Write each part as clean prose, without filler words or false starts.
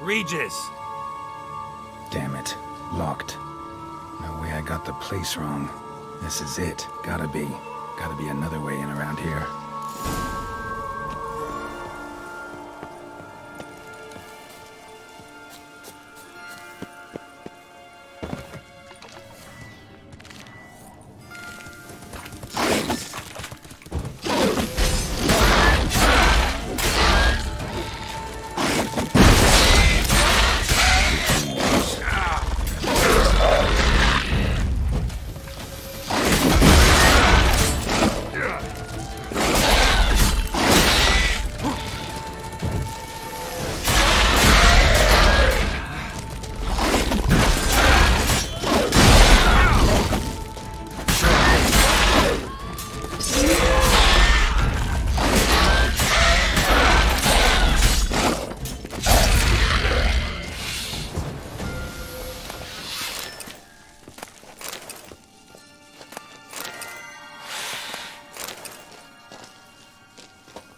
Regis! Damn it. Locked. No way I got the place wrong. This is it. Gotta be. Gotta be another way in around here.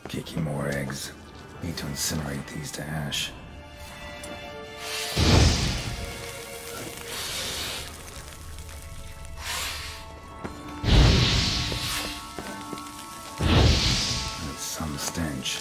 Kicking more eggs. Need to incinerate these to ash. That's some stench.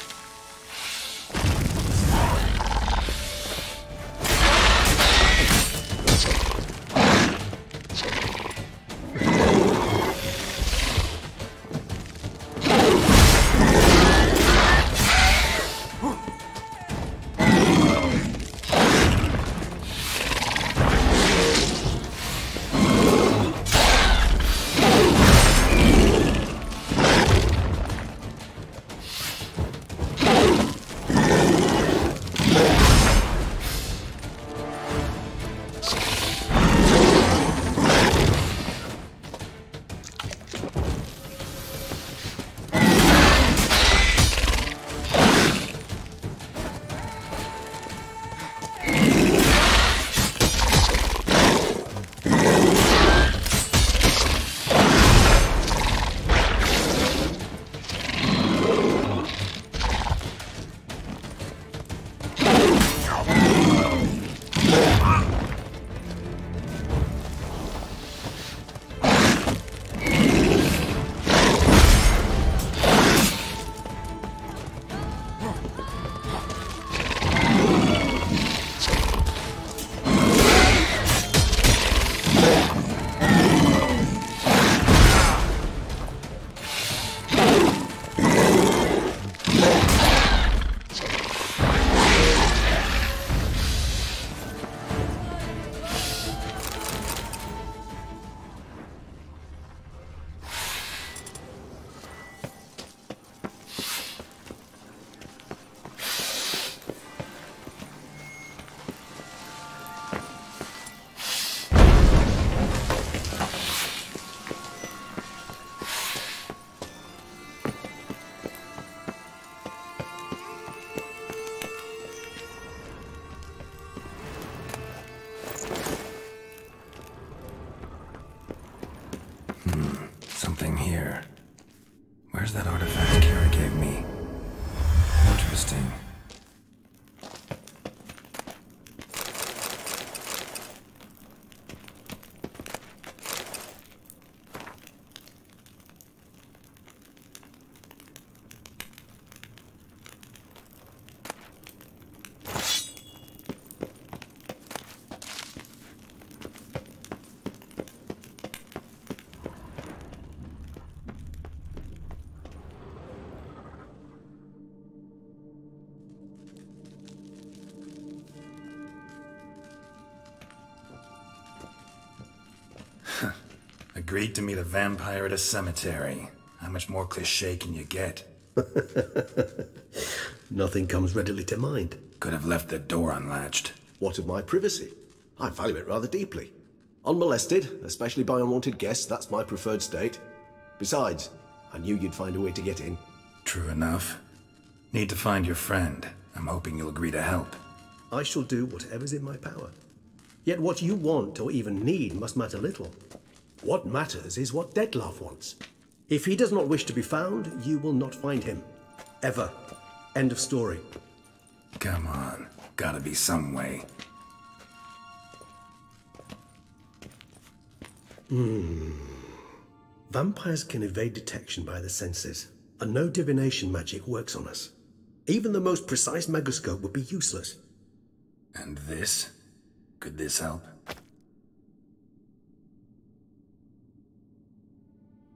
Something here. Where's that artifact Kara gave me? Interesting. Agreed to meet a vampire at a cemetery. How much more cliché can you get? Nothing comes readily to mind. Could have left the door unlatched. What of my privacy? I value it rather deeply. Unmolested, especially by unwanted guests, that's my preferred state. Besides, I knew you'd find a way to get in. True enough. Need to find your friend. I'm hoping you'll agree to help. I shall do whatever's in my power. Yet what you want or even need must matter little. What matters is what Dettlaff wants. If he does not wish to be found, you will not find him. Ever. End of story. Come on. Gotta be some way. Vampires can evade detection by the senses, and no divination magic works on us. Even the most precise megascope would be useless. And this? Could this help?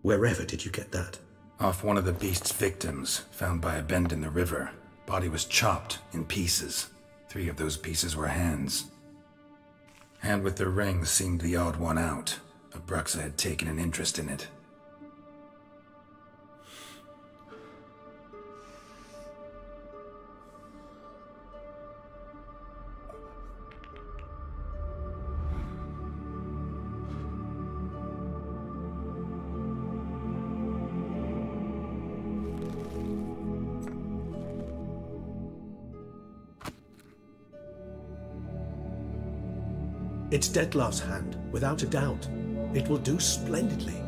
Wherever did you get that? Off one of the beast's victims, found by a bend in the river. Body was chopped in pieces. 3 of those pieces were hands. Hand with the ring seemed the odd one out. Abruxa had taken an interest in it. It's Dettlaff's hand, without a doubt. It will do splendidly.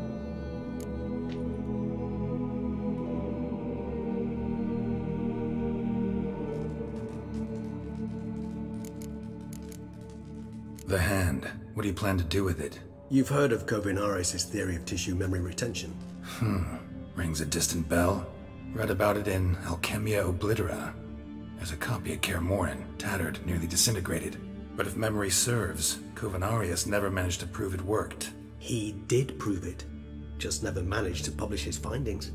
The hand. What do you plan to do with it? You've heard of Kovinaris' theory of tissue memory retention. Rings a distant bell. Read about it in Alchemia Oblitera. There's a copy at Kaer Morhen, tattered, nearly disintegrated. But if memory serves, Kovinaris never managed to prove it worked. He did prove it, just never managed to publish his findings.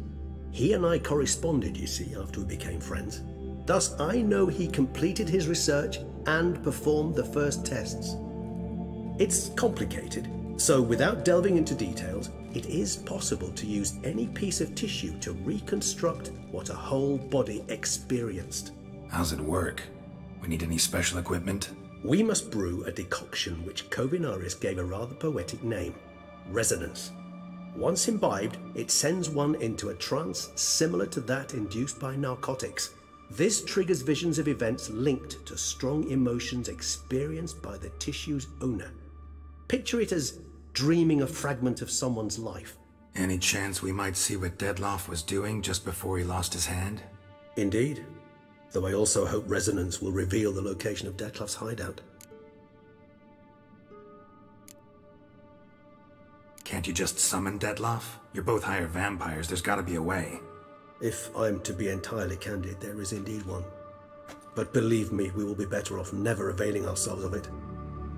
He and I corresponded, you see, after we became friends. Thus, I know he completed his research and performed the first tests. It's complicated, so without delving into details, it is possible to use any piece of tissue to reconstruct what a whole body experienced. How's it work? We need any special equipment? We must brew a decoction which Kovinaris gave a rather poetic name, resonance. Once imbibed, it sends one into a trance similar to that induced by narcotics. This triggers visions of events linked to strong emotions experienced by the tissue's owner. Picture it as dreaming a fragment of someone's life. Any chance we might see what Dettlaff was doing just before he lost his hand? Indeed. Though I also hope resonance will reveal the location of Dettlaff's hideout. Can't you just summon Dettlaff? You're both hired vampires, there's gotta be a way. If I'm to be entirely candid, there is indeed one. But believe me, we will be better off never availing ourselves of it.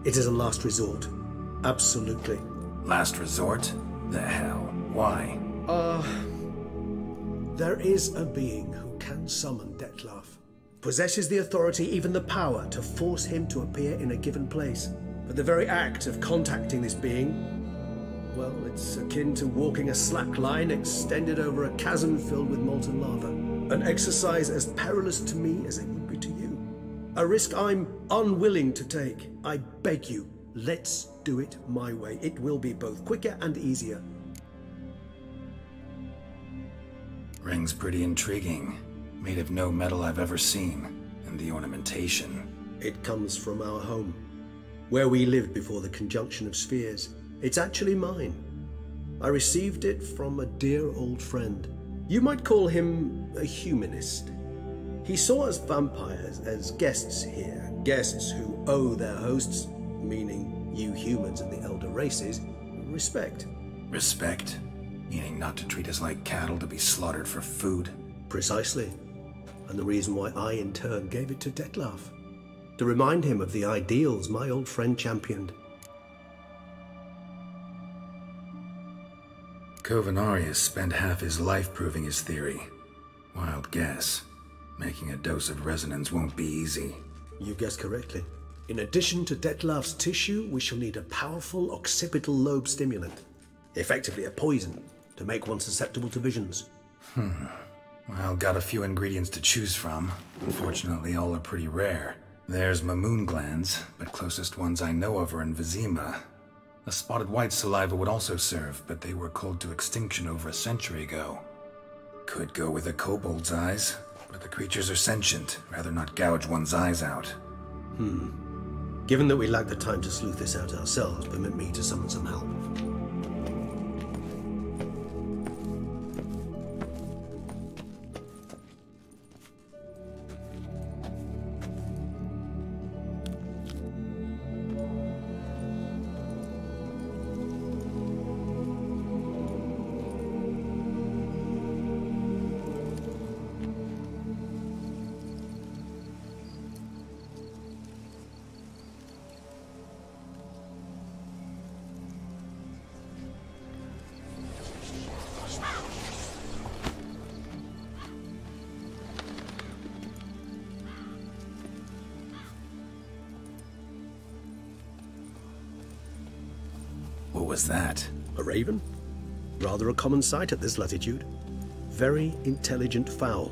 It is a last resort. Absolutely. Last resort? The hell? Why? There is a being who can summon Dettlaff. Possesses the authority, even the power, to force him to appear in a given place. But the very act of contacting this being, well, it's akin to walking a slack line extended over a chasm filled with molten lava. An exercise as perilous to me as it would be to you. A risk I'm unwilling to take. I beg you, let's do it my way. It will be both quicker and easier. Ring's pretty intriguing. Made of no metal I've ever seen. And the ornamentation. It comes from our home, where we lived before the conjunction of spheres. It's actually mine. I received it from a dear old friend. You might call him a humanist. He saw us vampires as guests here, guests who owe their hosts, meaning you humans and the elder races, respect. Respect? Meaning not to treat us like cattle to be slaughtered for food? Precisely. And the reason why I, in turn, gave it to Dettlaff. To remind him of the ideals my old friend championed. Kovinaris spent half his life proving his theory. Wild guess. Making a dose of resonance won't be easy. You guessed correctly. In addition to Dettlaff's tissue, we shall need a powerful occipital lobe stimulant. Effectively a poison, to make one susceptible to visions. Well, got a few ingredients to choose from. Unfortunately, all are pretty rare. There's Mamoon glands, but closest ones I know of are in Vizima. A spotted white saliva would also serve, but they were cold to extinction over a century ago. Could go with a kobold's eyes, but the creatures are sentient. Rather not gouge one's eyes out. Given that we lack the time to sleuth this out ourselves, permit me to summon some help. was that? A raven? Rather a common sight at this latitude. Very intelligent fowl.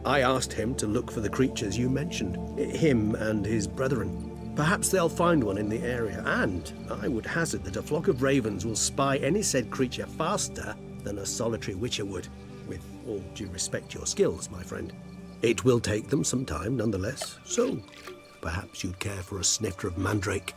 I asked him to look for the creatures you mentioned, him and his brethren. Perhaps they'll find one in the area, and I would hazard that a flock of ravens will spy any said creature faster than a solitary witcher would, with all due respect to your skills, my friend. It will take them some time, nonetheless, so perhaps you'd care for a snifter of mandrake.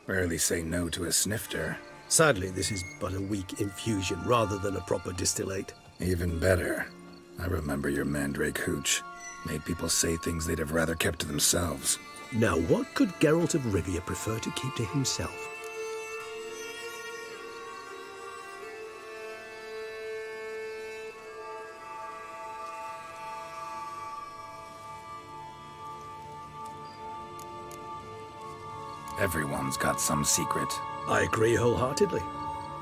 Rarely say no to a snifter. Sadly, this is but a weak infusion rather than a proper distillate. Even better. I remember your mandrake hooch. Made people say things they'd have rather kept to themselves. Now, what could Geralt of Rivia prefer to keep to himself? Everyone's got some secret. I agree wholeheartedly.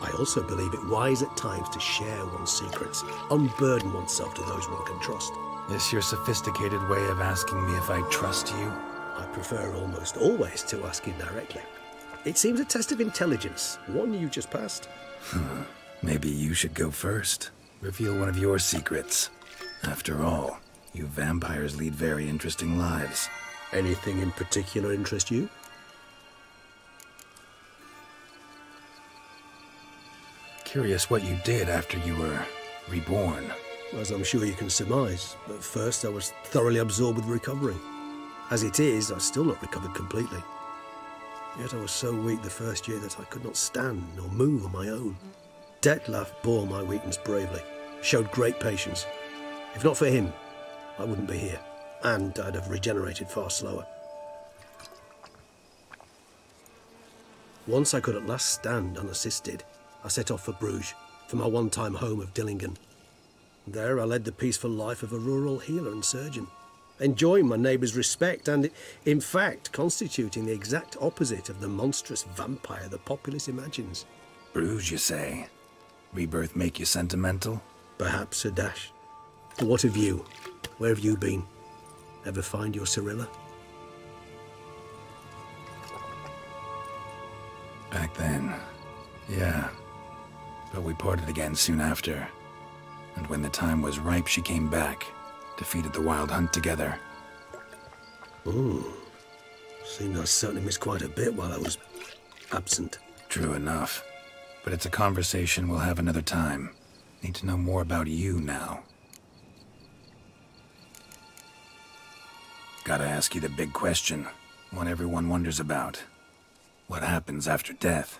I also believe it wise at times to share one's secrets, unburden oneself to those one can trust. This your sophisticated way of asking me if I trust you? I prefer almost always to ask indirectly. It seems a test of intelligence, one you just passed. Maybe you should go first. Reveal one of your secrets. After all, you vampires lead very interesting lives. Anything in particular interest you? Curious what you did after you were reborn. As I'm sure you can surmise, at first I was thoroughly absorbed with recovering. As it is, I've still not recovered completely. Yet I was so weak the first year that I could not stand or move on my own. Detlef bore my weakness bravely, showed great patience. If not for him, I wouldn't be here, and I'd have regenerated far slower. Once I could at last stand unassisted, I set off for Bruges, for my one-time home of Dillingen. There I led the peaceful life of a rural healer and surgeon, enjoying my neighbours' respect and, in fact, constituting the exact opposite of the monstrous vampire the populace imagines. Bruges, you say? Rebirth make you sentimental? Perhaps a dash. But what of you? Where have you been? Ever find your Cyrilla? Back then, yeah. But we parted again soon after. And when the time was ripe, she came back. Defeated the Wild Hunt together. Ooh. Seems I certainly missed quite a bit while I was absent. True enough. But it's a conversation we'll have another time. Need to know more about you now. Gotta ask you the big question. One everyone wonders about. What happens after death?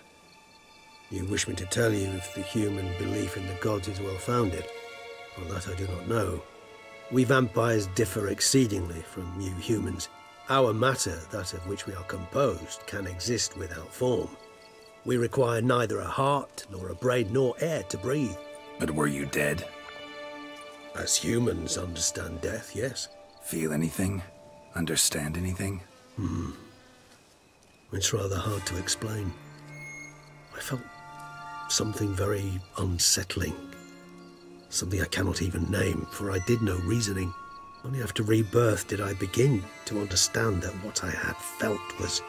You wish me to tell you if the human belief in the gods is well-founded? Well, that I do not know. We vampires differ exceedingly from you humans. Our matter, that of which we are composed, can exist without form. We require neither a heart, nor a brain, nor air to breathe. But were you dead? As humans understand death, yes. Feel anything? Understand anything? It's rather hard to explain. I felt something very unsettling. Something I cannot even name, for I did no reasoning. Only after rebirth did I begin to understand that what I had felt was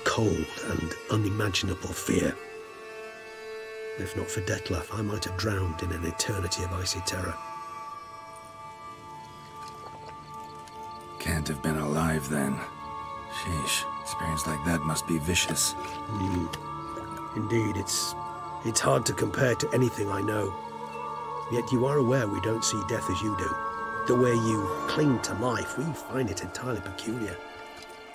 cold and unimaginable fear. If not for Detlef, I might have drowned in an eternity of icy terror. Can't have been alive then. Sheesh, experience like that must be vicious. Indeed, it's hard to compare to anything I know. Yet you are aware we don't see death as you do. The way you cling to life, we find it entirely peculiar.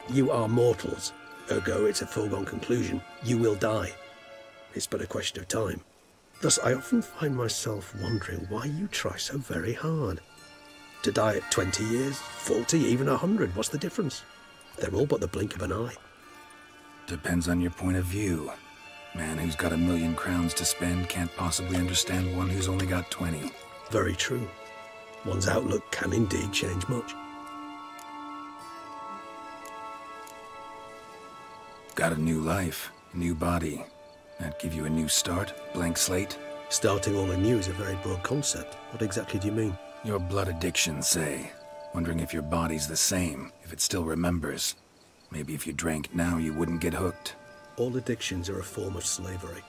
You are mortals, ergo it's a foregone conclusion. You will die. It's but a question of time. Thus, I often find myself wondering why you try so very hard. To die at 20 years, 40, even 100, what's the difference? They're all but the blink of an eye. Depends on your point of view. Man who's got 1,000,000 crowns to spend can't possibly understand one who's only got 20. Very true. One's outlook can indeed change much. Got a new life, a new body. That give you a new start, blank slate? Starting all anew is a very broad concept. What exactly do you mean? Your blood addiction, say. Wondering if your body's the same, if it still remembers. Maybe if you drank now, you wouldn't get hooked. All addictions are a form of slavery.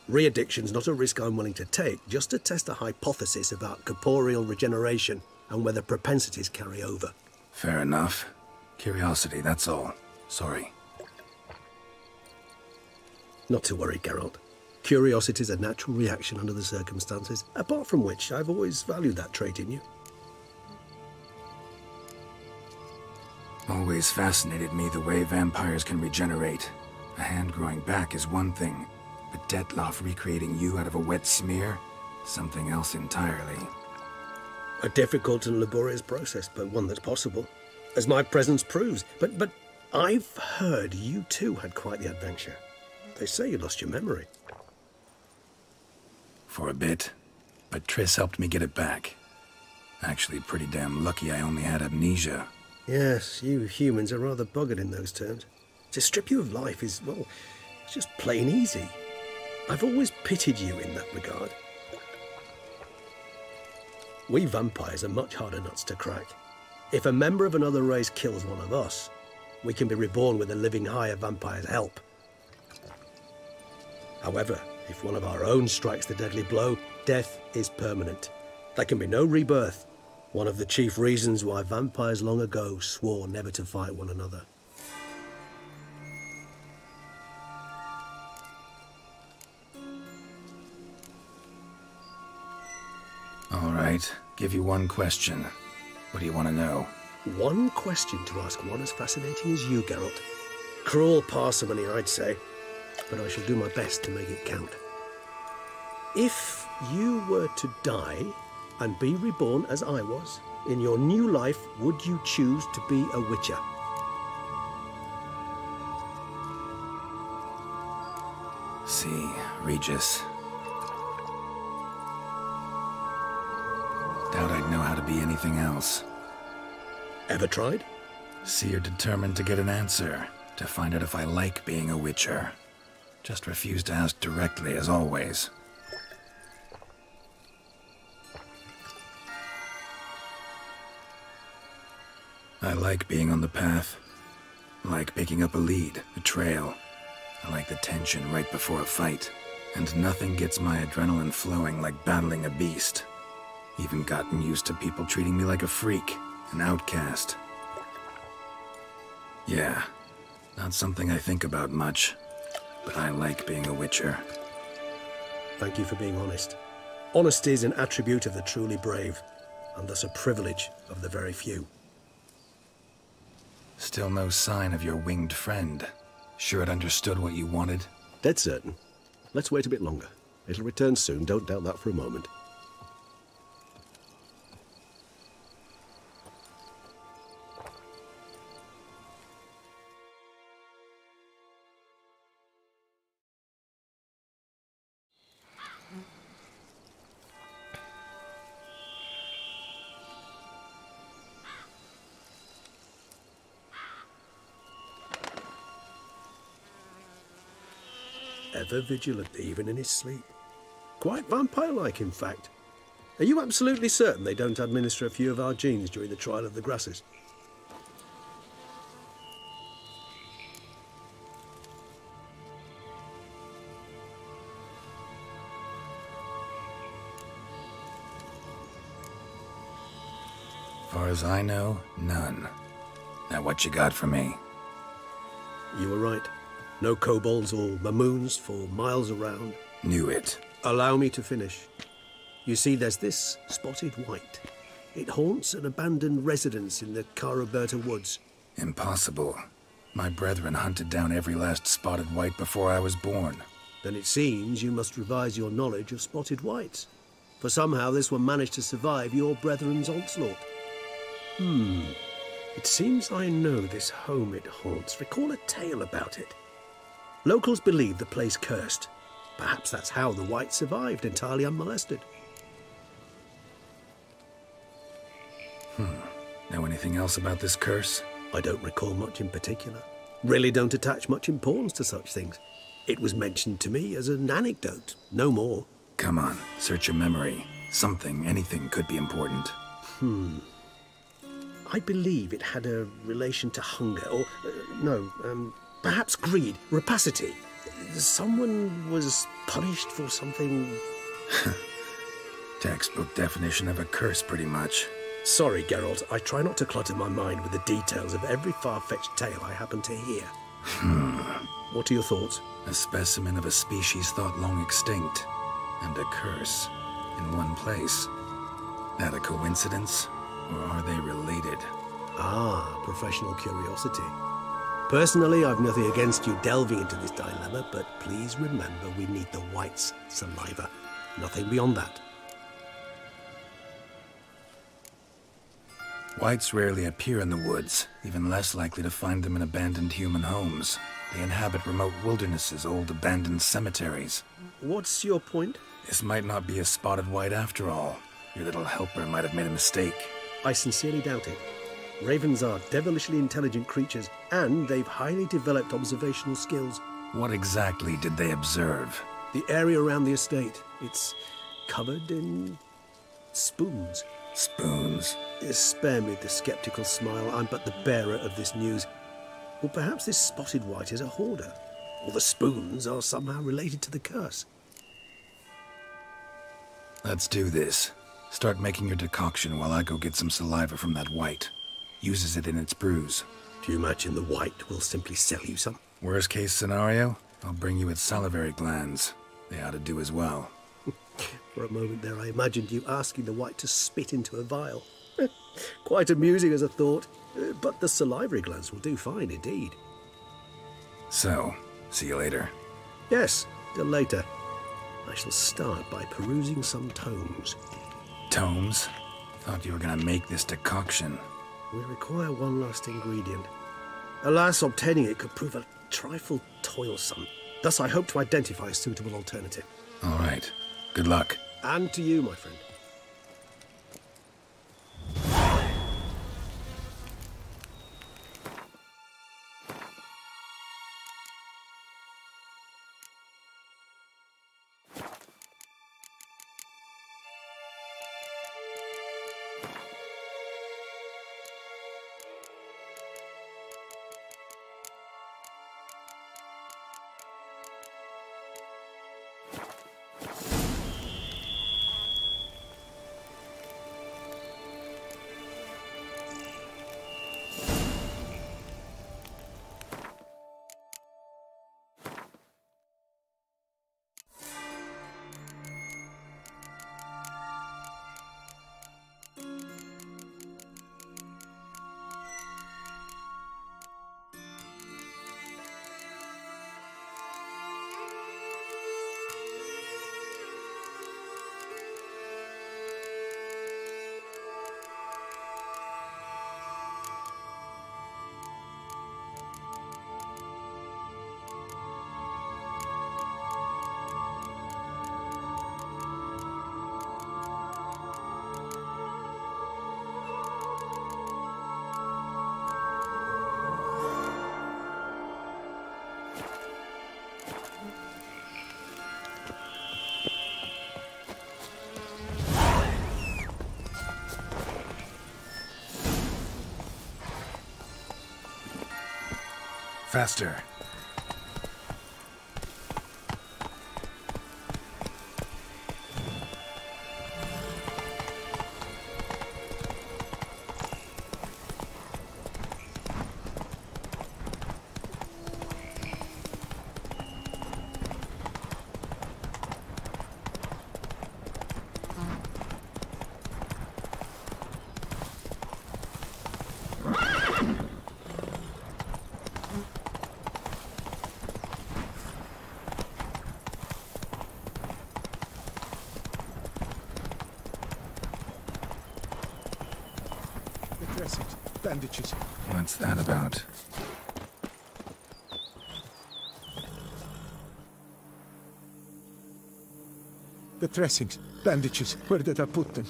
Re-addiction's not a risk I'm willing to take, just to test a hypothesis about corporeal regeneration and whether propensities carry over. Fair enough. Curiosity, that's all. Sorry. Not to worry, Geralt. Curiosity is a natural reaction under the circumstances, apart from which I've always valued that trait in you. Always fascinated me the way vampires can regenerate. A hand growing back is one thing, but Detloff recreating you out of a wet smear? Something else entirely. A difficult and laborious process, but one that's possible, as my presence proves. But I've heard you too had quite the adventure. They say you lost your memory. For a bit, but Triss helped me get it back. Actually, pretty damn lucky I only had amnesia. Yes, you humans are rather buggered in those terms. To strip you of life is, well, it's just plain easy. I've always pitied you in that regard. We vampires are much harder nuts to crack. If a member of another race kills one of us, we can be reborn with a living higher vampire's help. However, if one of our own strikes the deadly blow, death is permanent. There can be no rebirth. One of the chief reasons why vampires long ago swore never to fight one another. All right, give you one question. What do you want to know? One question to ask one as fascinating as you, Geralt. Cruel parsimony, I'd say, but I shall do my best to make it count. If you were to die and be reborn as I was, in your new life, would you choose to be a witcher? See, Regis. Doubt I'd know how to be anything else. Ever tried? See, you're determined to get an answer, to find out if I like being a witcher. Just refuse to ask directly, as always. I like being on the path. I like picking up a lead, a trail. I like the tension right before a fight. And nothing gets my adrenaline flowing like battling a beast. Even gotten used to people treating me like a freak, an outcast. Yeah, not something I think about much, but I like being a witcher. Thank you for being honest. Honesty is an attribute of the truly brave, and thus a privilege of the very few. Still no sign of your winged friend. Sure it understood what you wanted? Dead certain. Let's wait a bit longer. It'll return soon, don't doubt that for a moment. Ever vigilant, even in his sleep. Quite vampire-like, in fact. Are you absolutely certain they don't administer a few of our genes during the trial of the grasses? Far as I know, none. Now what you got for me? You were right. No kobolds or mamoons for miles around. Knew it. Allow me to finish. You see, there's this spotted white. It haunts an abandoned residence in the Caraberta woods. Impossible. My brethren hunted down every last spotted white before I was born. Then it seems you must revise your knowledge of spotted whites. For somehow this one managed to survive your brethren's onslaught. It seems I know this home it haunts. Recall a tale about it. Locals believe the place cursed. Perhaps that's how the White survived entirely unmolested. Know anything else about this curse? I don't recall much in particular. Really don't attach much importance to such things. It was mentioned to me as an anecdote, no more. Come on, search your memory. Something, anything could be important. I believe it had a relation to hunger, or, perhaps greed, rapacity. Someone was punished for something... Textbook definition of a curse, pretty much. Sorry, Geralt, I try not to clutter my mind with the details of every far-fetched tale I happen to hear. What are your thoughts? A specimen of a species thought long extinct, and a curse in one place. That a coincidence, or are they related? Ah, professional curiosity. Personally, I've nothing against you delving into this dilemma, but please remember we need the White's saliva. Nothing beyond that. Whites rarely appear in the woods, even less likely to find them in abandoned human homes. They inhabit remote wildernesses, old abandoned cemeteries. What's your point? This might not be a spotted white after all. Your little helper might have made a mistake. I sincerely doubt it. Ravens are devilishly intelligent creatures, and they've highly developed observational skills. What exactly did they observe? The area around the estate, it's covered in spoons. Spoons? Spare me the skeptical smile. I'm but the bearer of this news. Or perhaps this spotted white is a hoarder. Or the spoons are somehow related to the curse. Let's do this. Start making your decoction while I go get some saliva from that white. Uses it in its brews. Do you imagine the white will simply sell you some? Worst case scenario, I'll bring you its salivary glands. They ought to do as well. For a moment there, I imagined you asking the white to spit into a vial. Quite amusing as a thought, but the salivary glands will do fine indeed. So, see you later. Yes, till later. I shall start by perusing some tomes. Tomes? Thought you were gonna make this decoction. We require one last ingredient. Alas, obtaining it could prove a trifle toilsome. Thus, I hope to identify a suitable alternative. All right. Good luck. And to you, my friend. Faster. Bandages. What's that about? The dressings, bandages, where did I put them?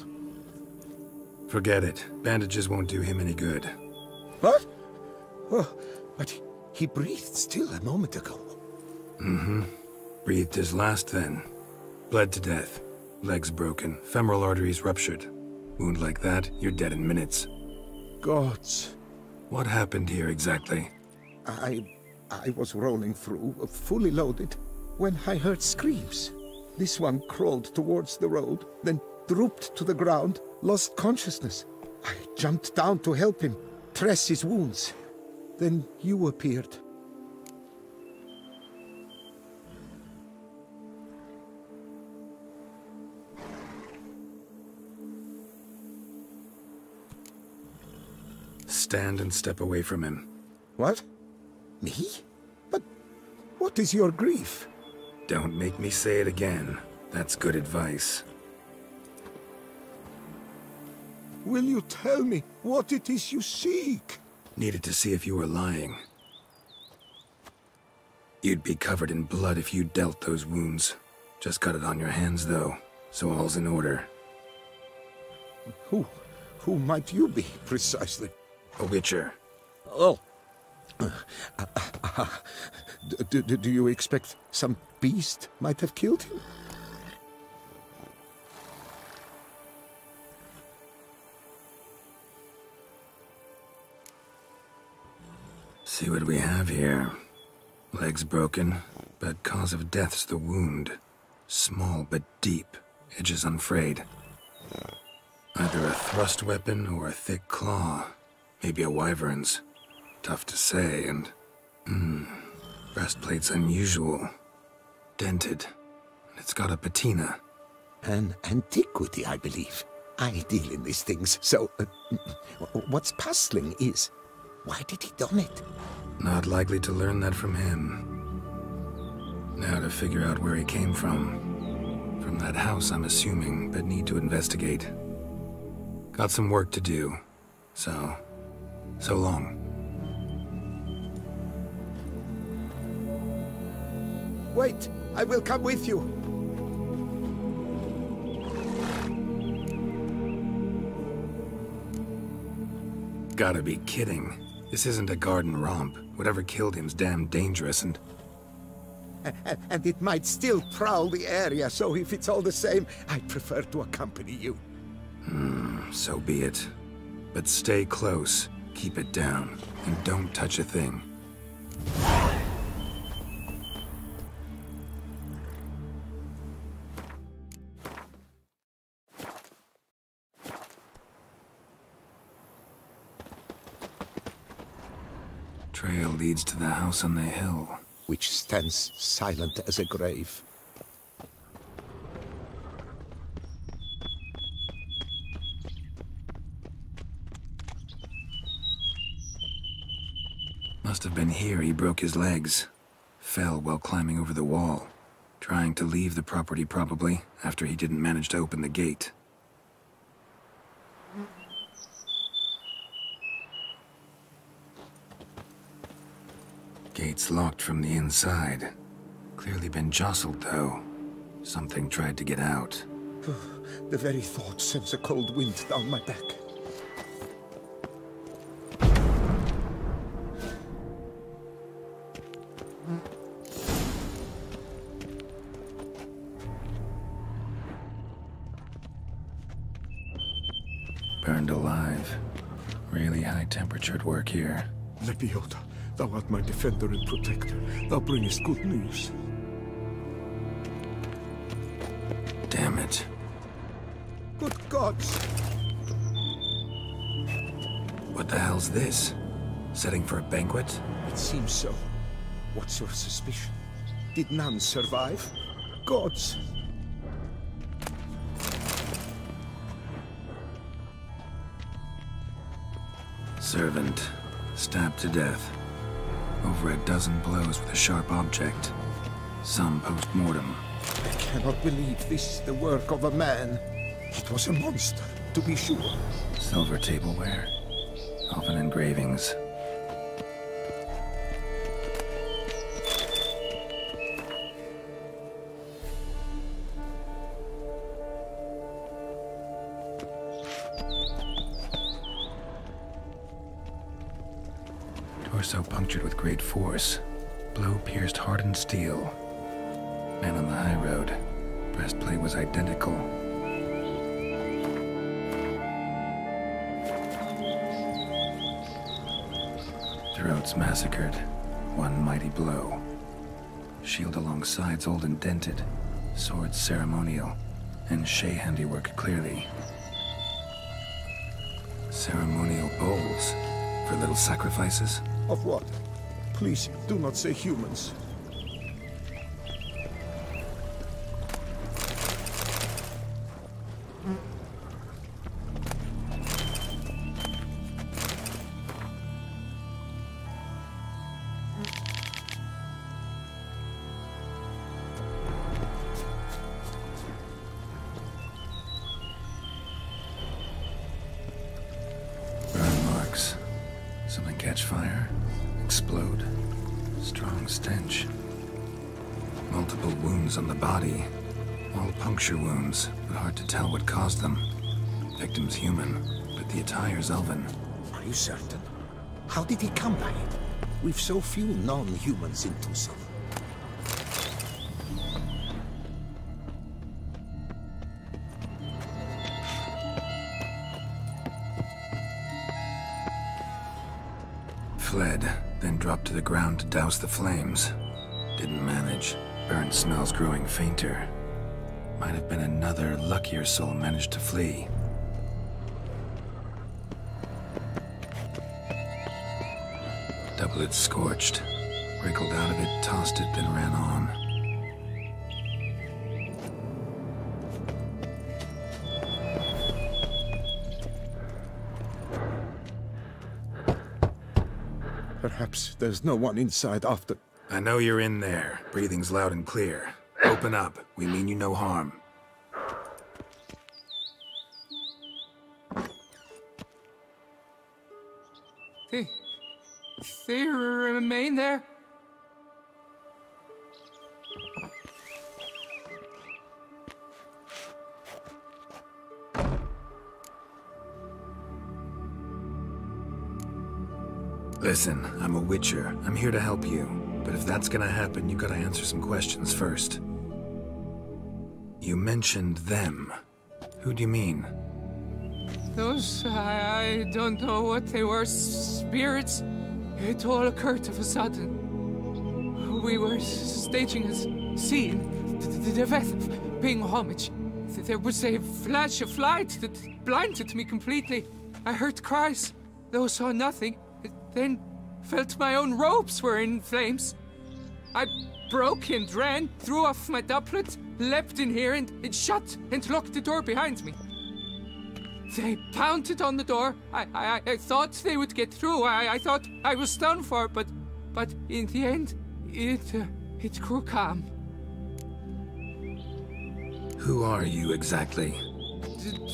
Forget it. Bandages won't do him any good. What? Oh, but he breathed still a moment ago. Mm-hmm. Breathed his last then. Bled to death. Legs broken, femoral arteries ruptured. Wound like that, you're dead in minutes. Gods. What happened here exactly? I was rolling through, fully loaded, when I heard screams. This one crawled towards the road, then drooped to the ground, lost consciousness. I jumped down to help him, dress his wounds. Then you appeared. Stand and step away from him. What? Me? But what is your grief? Don't make me say it again. That's good advice. Will you tell me what it is you seek? Needed to see if you were lying. You'd be covered in blood if you dealt those wounds. Just got it on your hands, though, so all's in order. Who might you be, precisely? A witcher. Oh. Do you expect some beast might have killed him? See what we have here. Legs broken, but cause of death's the wound. Small but deep, edges unfrayed. Either a thrust weapon or a thick claw. Maybe a wyvern's. Tough to say, and... breastplate's unusual. Dented. It's got a patina. An antiquity, I believe. I deal in these things, so... what's puzzling is... why did he don it? Not likely to learn that from him. Now to figure out where he came from. From that house, I'm assuming, but need to investigate. Got some work to do. So long. Wait, I will come with you. Gotta be kidding. This isn't a garden romp. Whatever killed him's damn dangerous and it might still prowl the area, so if it's all the same, I prefer to accompany you. So be it. But stay close, keep it down, and don't touch a thing. Trail leads to the house on the hill. Which stands silent as a grave. Must have been here he broke his legs. Fell while climbing over the wall. Trying to leave the property probably, after he didn't manage to open the gate. Gate's locked from the inside. Clearly been jostled, though. Something tried to get out. The very thought sends a cold wind down my back. Burned alive. Really high-temperatured work here. Lepiota, thou art my defender and protector. Thou bringest good news. Damn it. Good gods! What the hell's this? Setting for a banquet? It seems so. What's your suspicion? Did none survive? Gods! Servant. Stabbed to death. Over a dozen blows with a sharp object. Some post-mortem. I cannot believe this is the work of a man. It was a monster, to be sure. Silver tableware. Elven engravings. Torso punctured with great force. Blow pierced hardened steel. Man on the high road. Breastplate was identical. Throats massacred. One mighty blow. Shield along sides old and dented. Sword ceremonial. And Shay handiwork clearly. Ceremonial bowls. For little sacrifices? Of what? Please, do not say humans. Burn marks. Something catch fire, explode. Strong stench. Multiple wounds on the body. All puncture wounds, but hard to tell what caused them. Victim's human, but the attire's elven. Are you certain? How did he come by it? We've so few non-humans in Tucson. Fled, then dropped to the ground to douse the flames. Didn't manage. Burn smells growing fainter. Might have been another luckier soul managed to flee. Double it scorched. Wriggled out of it, tossed it, then ran on. Perhaps there's no one inside after... I know you're in there. Breathing's loud and clear. Open up. We mean you no harm. They remain there? Listen, I'm a witcher. I'm here to help you. But if that's gonna happen, you gotta answer some questions first. You mentioned them. Who do you mean? Those, I don't know what they were. Spirits? It all occurred of a sudden. We were staging a scene, the death of paying homage. There was a flash of light that blinded me completely. I heard cries, though saw nothing. Then felt my own robes were in flames. I broke and ran, threw off my doublet, leapt in here and shut and locked the door behind me. They pounded on the door. I thought they would get through. I thought I was done for, but in the end, it grew calm. Who are you exactly?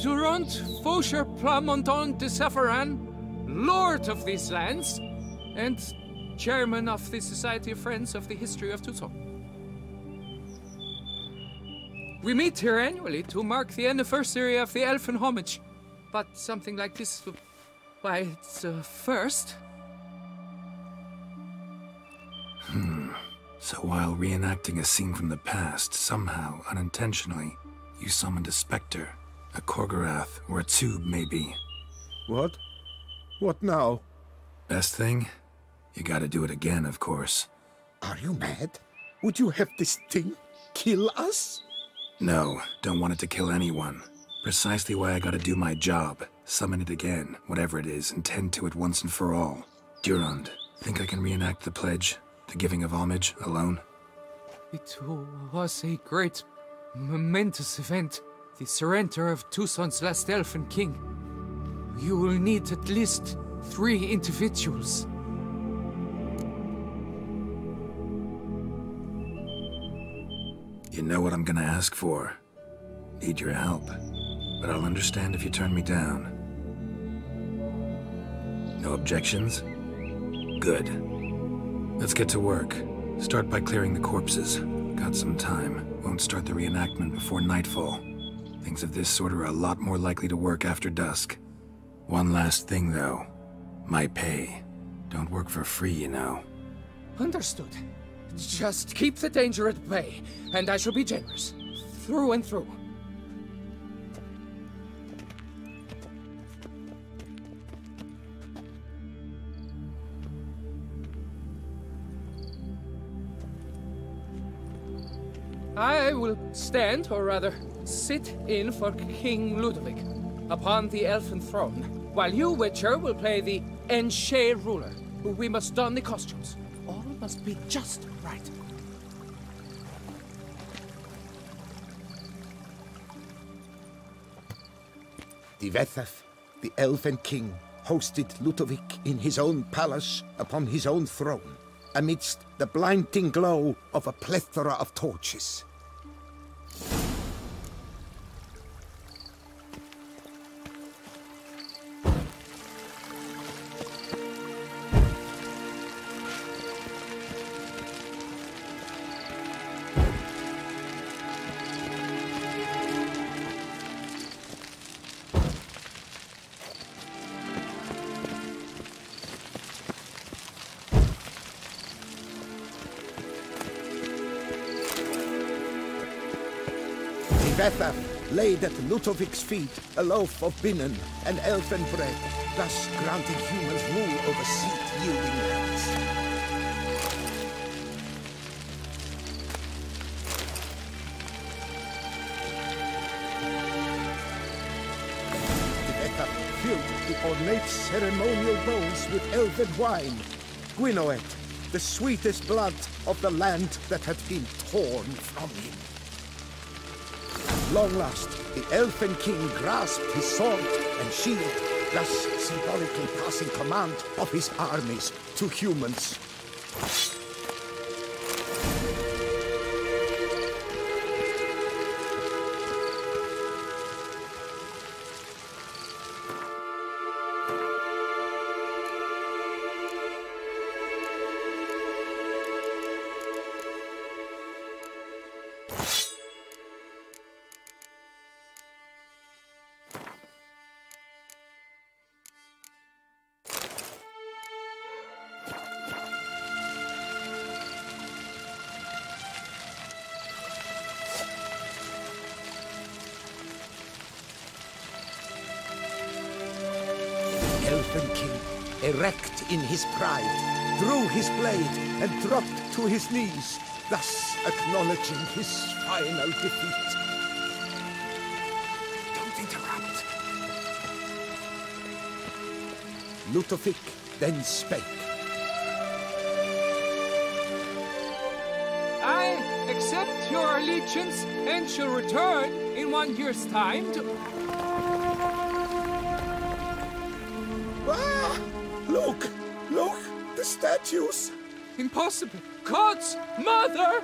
Durant Faucher Plamondon de Savaran, Lord of these lands, and Chairman of the Society of Friends of the History of Tucson. We meet here annually to mark the anniversary of the Elfin Homage. But something like this, why, it's a first. So while reenacting a scene from the past, somehow, unintentionally, you summoned a specter, a Korgorath, or a tube, maybe. What? What now? Best thing? You gotta do it again, of course. Are you mad? Would you have this thing kill us? No, don't want it to kill anyone. Precisely why I gotta do my job. Summon it again, whatever it is, and tend to it once and for all. Durand, think I can reenact the pledge? The giving of homage, alone? It was a great, momentous event. The surrender of Tucson's last elfin king. You will need at least 3 individuals. You know what I'm gonna ask for. Need your help. But I'll understand if you turn me down. No objections? Good. Let's get to work. Start by clearing the corpses. Got some time. Won't start the reenactment before nightfall. Things of this sort are a lot more likely to work after dusk. One last thing, though. My pay. Don't work for free, you know. Understood. Just keep the danger at bay, and I shall be generous. Through and through. I will stand, or rather, sit in for King Ludovic upon the elfin throne, while you, Witcher, will play the Enche ruler. We must don the costumes. All must be just right. Divethef, the elven king, hosted Ludovic in his own palace upon his own throne, amidst the blinding glow of a plethora of torches. Divethef laid at Ludovic's feet a loaf of binnen and elfin bread, thus granting humans rule over seed-yielding lands. Divethef filled the ornate ceremonial bowls with elven wine, Gwinoet, the sweetest blood of the land that had been torn from him. At long last, the elfin king grasped his sword and shield, thus symbolically passing command of his armies to humans. Elfin king, erect in his pride, drew his blade and dropped to his knees, thus acknowledging his final defeat. Don't interrupt. Ludovic then spake. I accept your allegiance and shall return in 1 year's time to... Ah! Look! Look! The statues! Impossible! God's mother!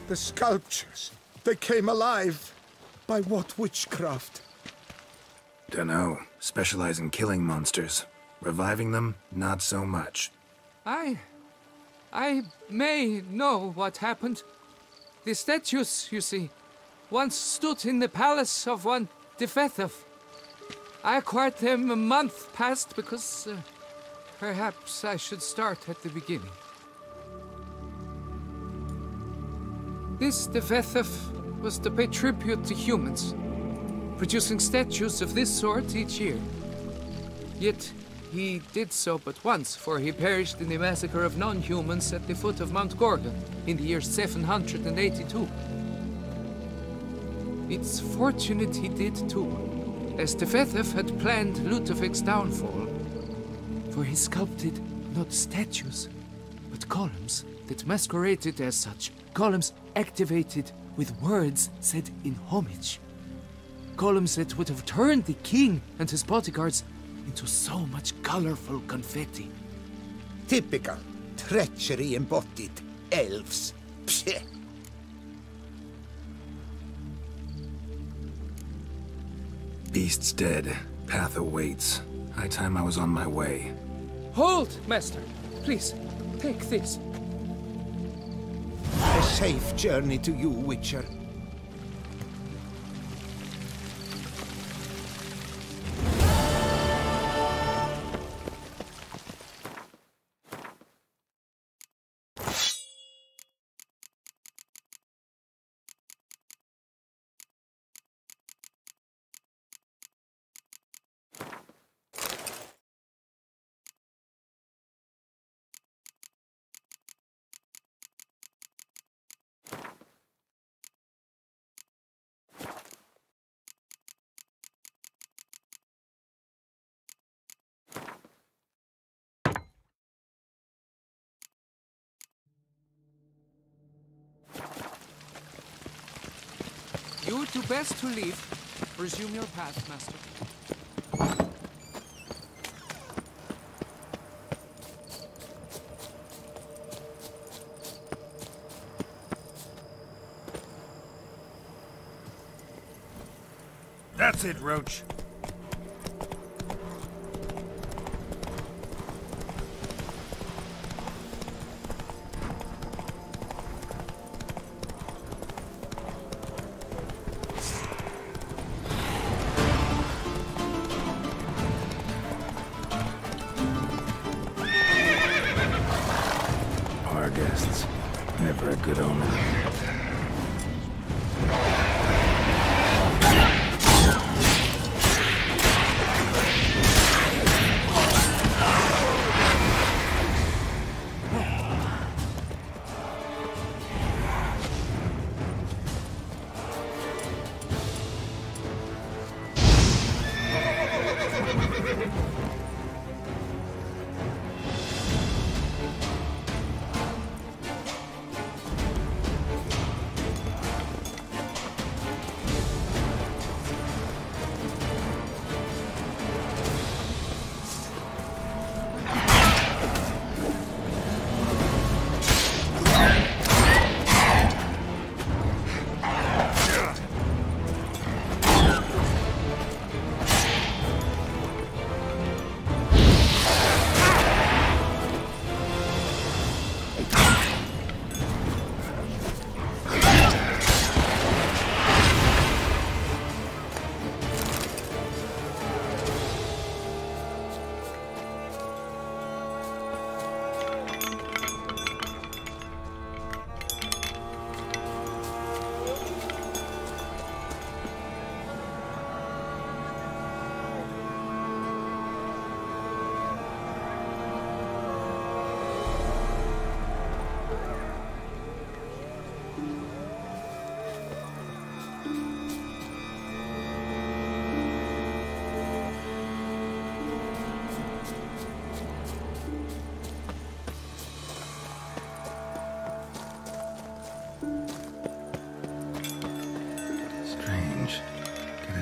The sculptures, they came alive. By what witchcraft? Dunno. Specialize in killing monsters. Reviving them, not so much. I may know what happened. The statues, you see, once stood in the palace of one Defethov. I acquired them a month past because perhaps I should start at the beginning. This Defethov was to pay tribute to humans, producing statues of this sort each year. Yet he did so but once, for he perished in the massacre of non-humans at the foot of Mount Gorgon in the year 782. It's fortunate he did too, as Defethov had planned Ludovik's downfall, for he sculpted not statues, but columns that masqueraded as such. Columns activated with words said in homage. Columns that would have turned the king and his bodyguards into so much colorful confetti. Typical. Treachery embodied. Elves. Psheh. Beast's dead. Path awaits. High time I was on my way. Hold, Master! Please, take this. A safe journey to you, Witcher. You do best to leave. Resume your path, Master. That's it, Roach. Our guests. Never a good omen.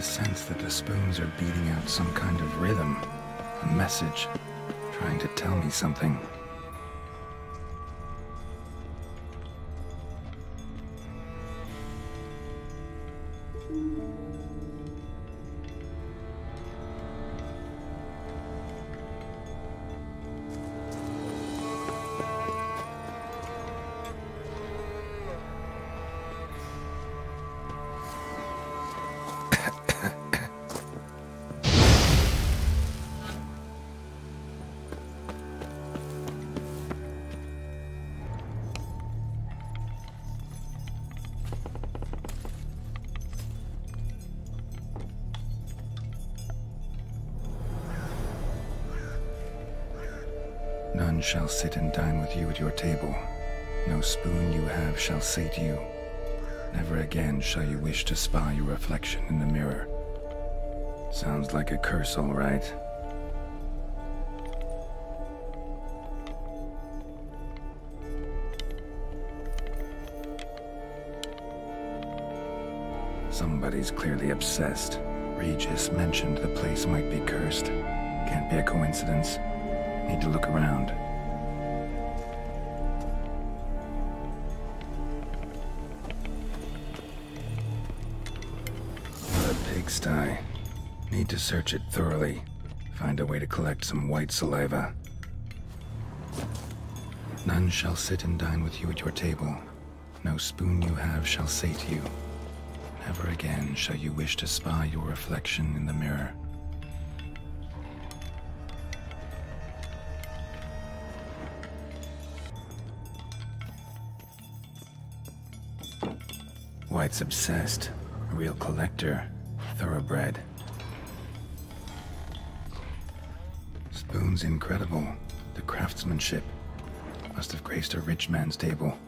Sense that the spoons are beating out some kind of rhythm, a message, trying to tell me something. None shall sit and dine with you at your table. No spoon you have shall sate you. Never again shall you wish to spy your reflection in the mirror. Sounds like a curse, all right. Somebody's clearly obsessed. Regis mentioned the place might be cursed. Can't be a coincidence. Need to look around. What a pigsty. Need to search it thoroughly. Find a way to collect some white saliva. None shall sit and dine with you at your table. No spoon you have shall sate you. Never again shall you wish to spy your reflection in the mirror. White's obsessed. A real collector. Thoroughbred. Spoon's incredible. The craftsmanship. Must have graced a rich man's table.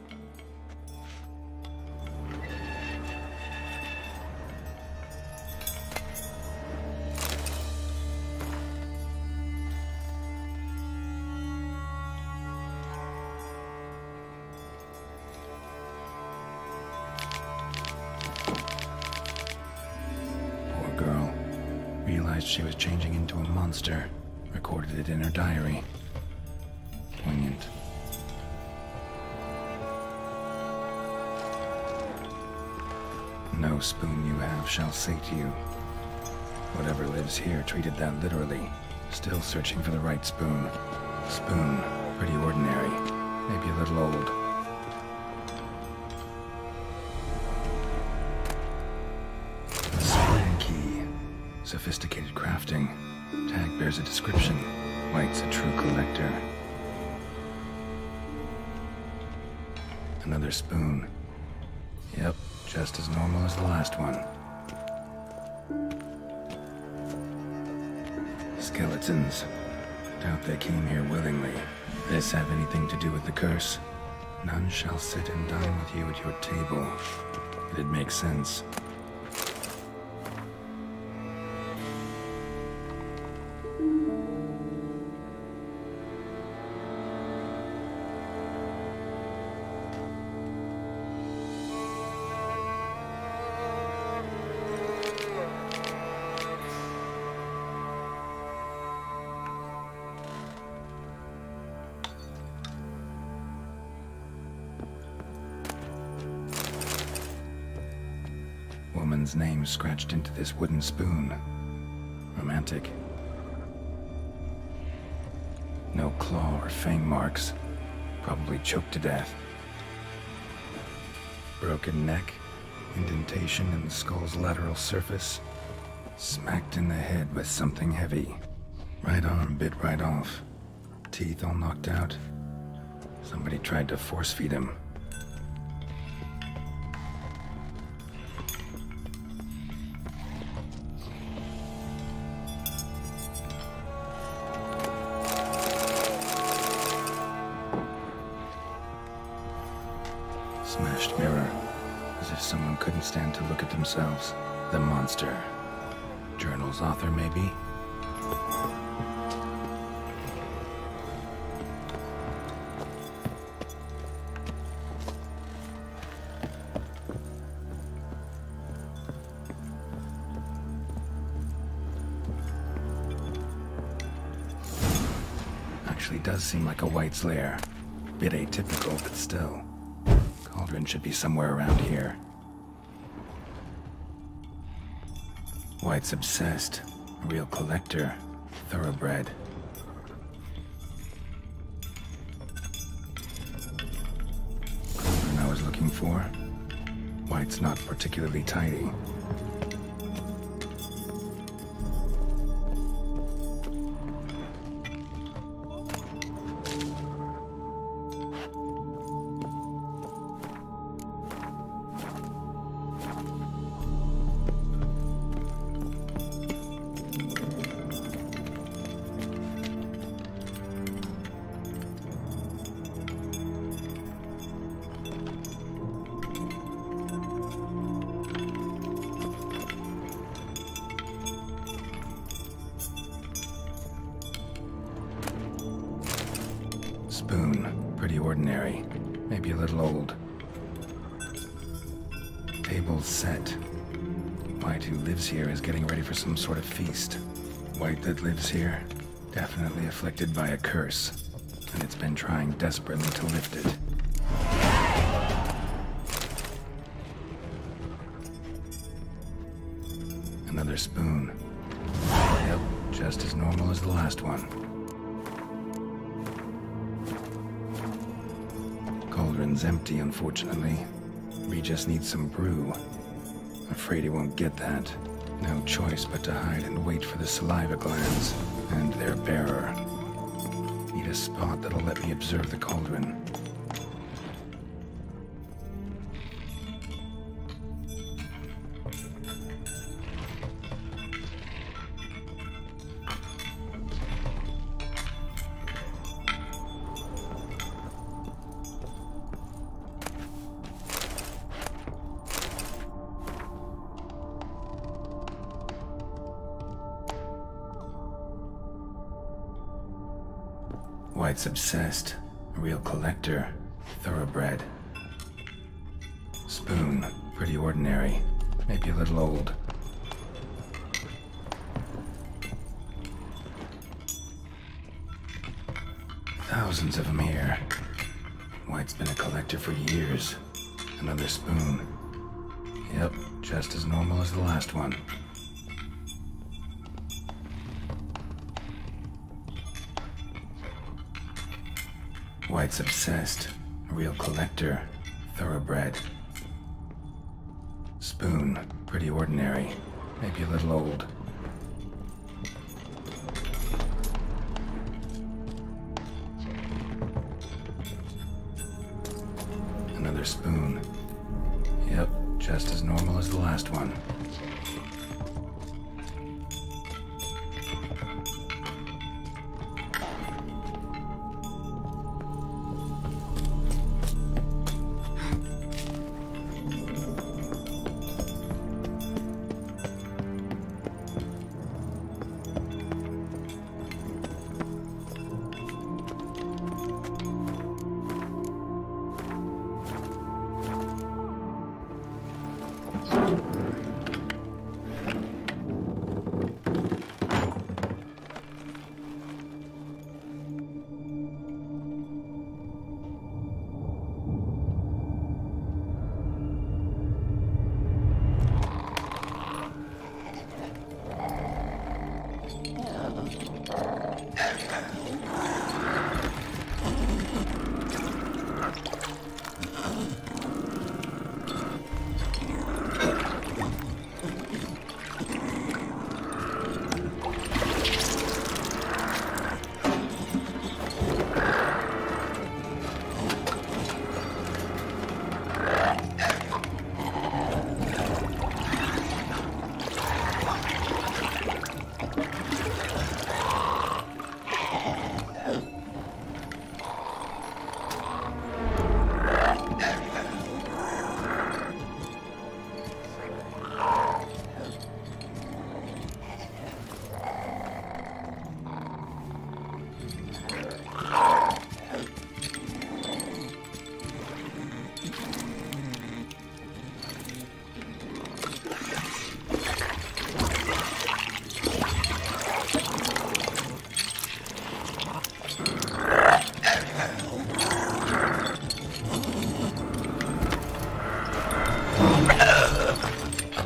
realized she was changing into a monster, recorded it in her diary. Poignant. No spoon you have shall sate you. Whatever lives here treated that literally. Still searching for the right spoon. Spoon, pretty ordinary, maybe a little old. A spoon key. Sophisticated crafting. Tag bears a description. White's a true collector. Another spoon. Yep, just as normal as the last one. Skeletons. Doubt they came here willingly. This have anything to do with the curse? None shall sit and dine with you at your table. It'd make sense. Woman's name scratched into this wooden spoon. Romantic. No claw or fang marks. Probably choked to death. Broken neck. Indentation in the skull's lateral surface. Smacked in the head with something heavy. Right arm bit right off. Teeth all knocked out. Somebody tried to force feed him. Smashed mirror, as if someone couldn't stand to look at themselves. The monster. Journal's author, maybe? Actually does seem like a White's lair. Bit atypical, but still. Cauldron should be somewhere around here. White's obsessed. A real collector. Thoroughbred. Cauldron I was looking for. White's not particularly tidy. Spoon, pretty ordinary, maybe a little old. Table's set. White who lives here is getting ready for some sort of feast. White that lives here, definitely afflicted by a curse, and it's been trying desperately to lift it. Another spoon. Yep, just as normal as the last one. Cauldron's empty, unfortunately. Regis needs some brew. Afraid he won't get that. No choice but to hide and wait for the saliva glands and their bearer. Need a spot that'll let me observe the cauldron. White's obsessed. A real collector. Thoroughbred. Spoon. Pretty ordinary. Maybe a little old. thousands of them here. White's been a collector for years. Another spoon. Yep, just as normal as the last one. White's obsessed. A real collector. Thoroughbred. Spoon. Pretty ordinary. Maybe a little old. Another spoon. Yep, just as normal as the last one.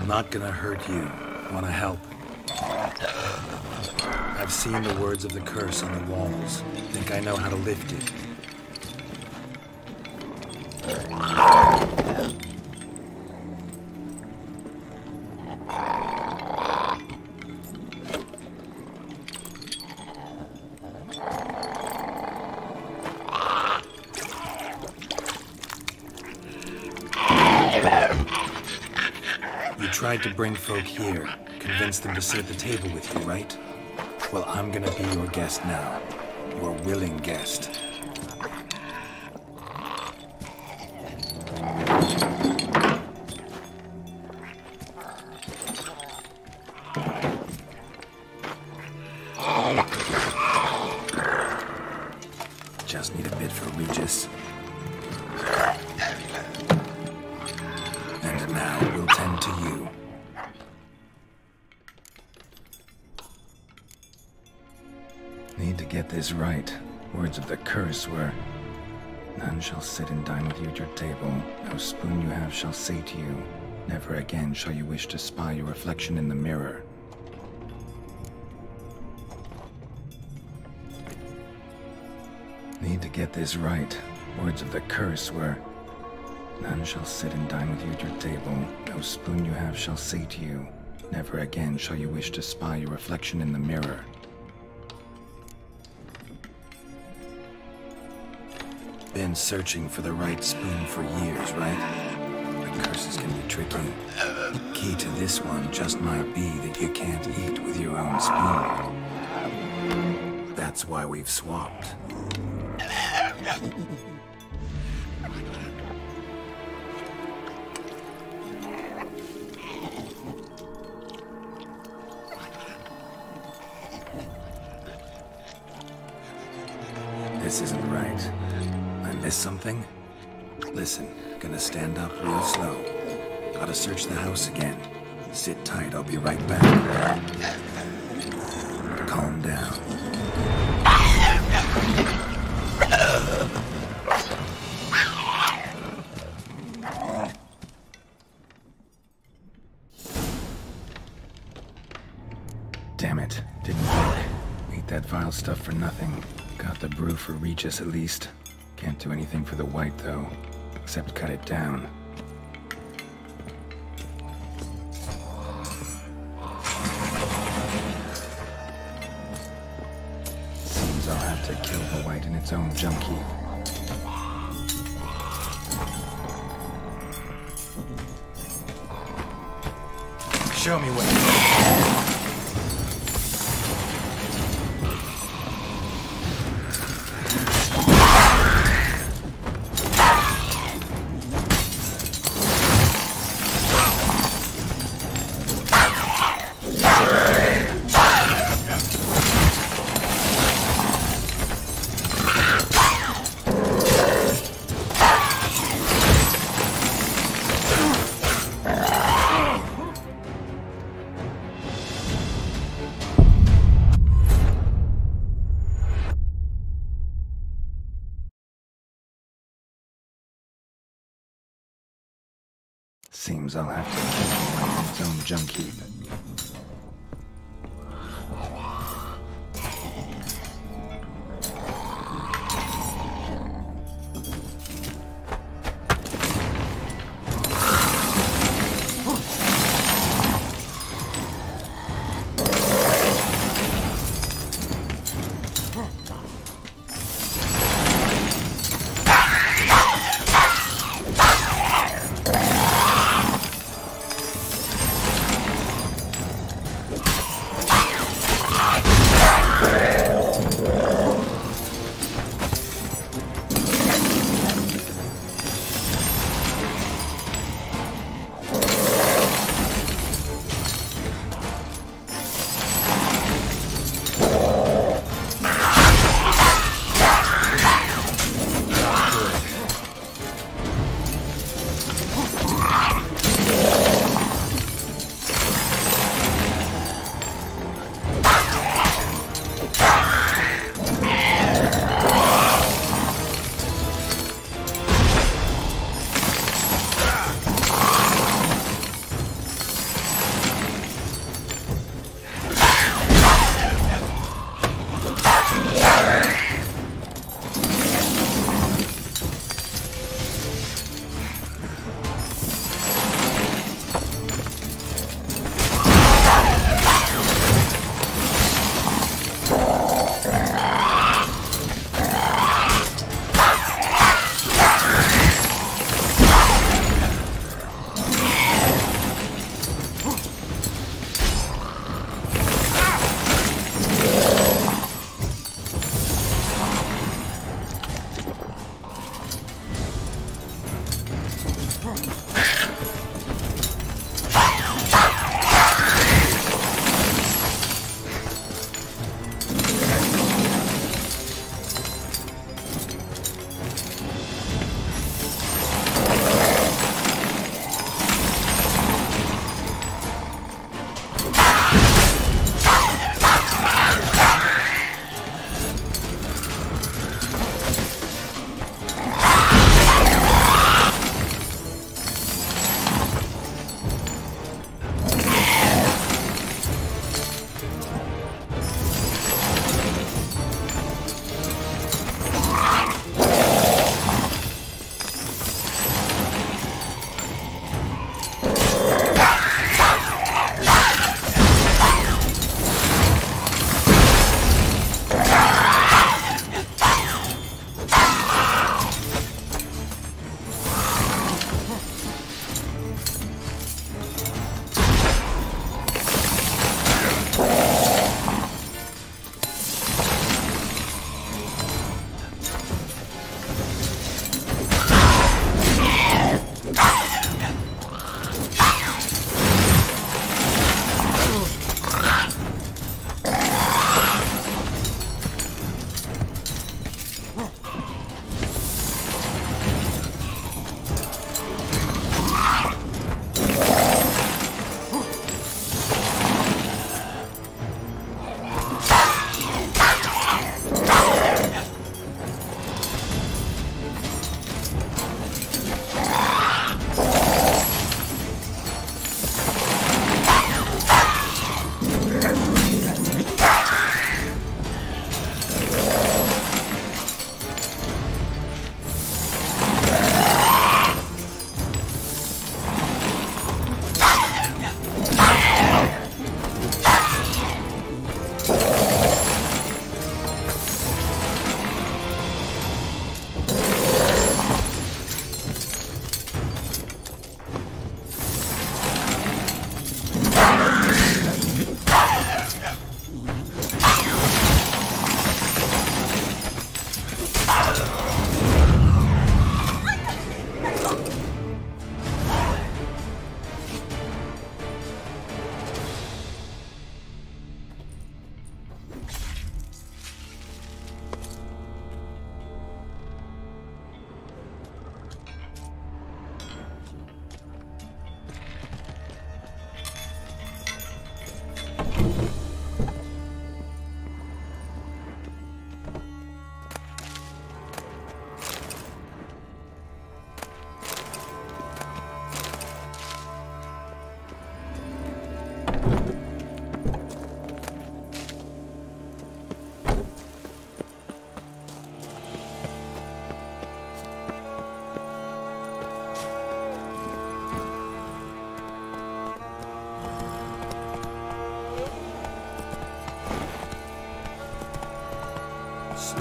Not gonna hurt you. Wanna help? I've seen the words of the curse on the walls. Think I know how to lift it. Tried to bring folk here, convince them to sit at the table with you, right? Well, I'm gonna be your guest now. Your willing guest. Just need a bit for Regis. And now we'll tend to you. Need to get this right. Words of the curse were, none shall sit and dine with you at your table. No spoon you have shall say to you, never again shall you wish to spy your reflection in the mirror. Need to get this right. Words of the curse were, none shall sit and dine with you at your table. No spoon you have shall say to you, never again shall you wish to spy your reflection in the mirror. Been searching for the right spoon for years, right? The curses can be tricky. Key to this one just might be that you can't eat with your own spoon. That's why we've swapped. This isn't right. I missed something? Listen, gonna stand up real slow. Gotta search the house again. Sit tight, I'll be right back. Calm down. Damn it, didn't work. Ate that vile stuff for nothing. Got the brew for Regis at least. Can't do anything for the white though, except cut it down. Seems I'll have to kill the white in its own junk heap. Show me what. Seems I'll have to kill it in its own junk heap.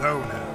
Go now.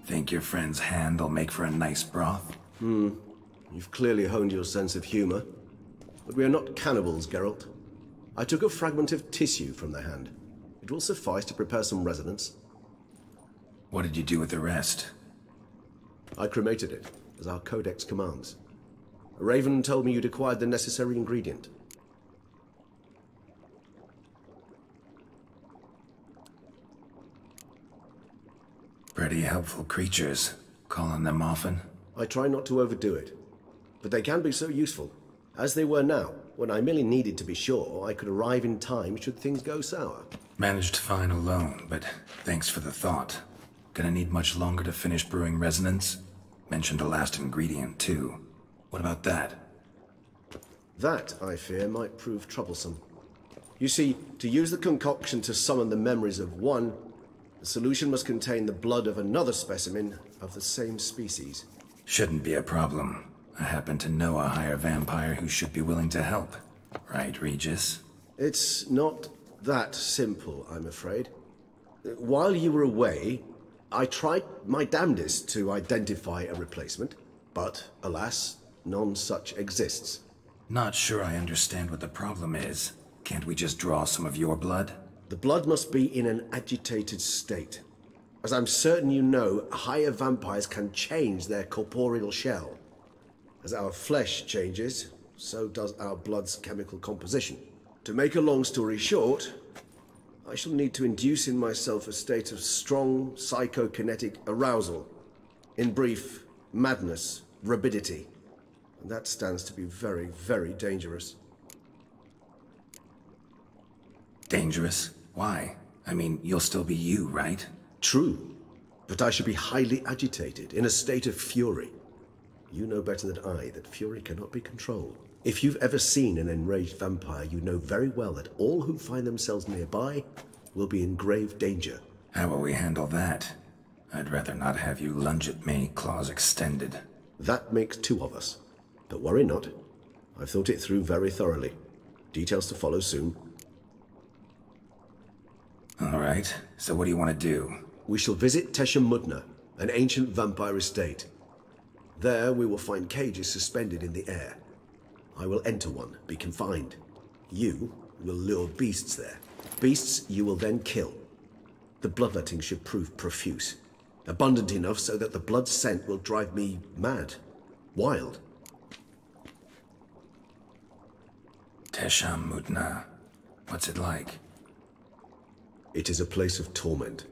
Think your friend's hand will make for a nice broth? You've clearly honed your sense of humor. But we are not cannibals, Geralt. I took a fragment of tissue from the hand. It will suffice to prepare some resonance. What did you do with the rest? I cremated it, as our codex commands. A raven told me you'd acquired the necessary ingredient. Pretty helpful creatures. Call on them often? I try not to overdo it, but they can be so useful, as they were now, when I merely needed to be sure I could arrive in time should things go sour. Managed fine alone, but thanks for the thought. Gonna need much longer to finish brewing resonance? Mentioned a last ingredient, too. What about that? That, I fear, might prove troublesome. You see, to use the concoction to summon the memories of one, the solution must contain the blood of another specimen of the same species. Shouldn't be a problem. I happen to know a higher vampire who should be willing to help. Right, Regis? It's not that simple, I'm afraid. While you were away, I tried my damnedest to identify a replacement, but alas, none such exists. Not sure I understand what the problem is. Can't we just draw some of your blood? The blood must be in an agitated state. As I'm certain you know, higher vampires can change their corporeal shell. As our flesh changes, so does our blood's chemical composition. To make a long story short, I shall need to induce in myself a state of strong psychokinetic arousal. In brief, madness, rabidity. And that stands to be very, very dangerous. Dangerous? Why? I mean, you'll still be you, right? True, but I should be highly agitated, in a state of fury. You know better than I that fury cannot be controlled. If you've ever seen an enraged vampire, you know very well that all who find themselves nearby will be in grave danger. How will we handle that? I'd rather not have you lunge at me, claws extended. That makes two of us. But worry not. I've thought it through very thoroughly. Details to follow soon. All right, so what do you want to do? We shall visit Teshem Mudna, an ancient vampire estate. There we will find cages suspended in the air. I will enter one, be confined. You will lure beasts there. Beasts you will then kill. The bloodletting should prove profuse. Abundant enough so that the blood scent will drive me mad. Wild. Tesham Mutna. What's it like? It is a place of torment.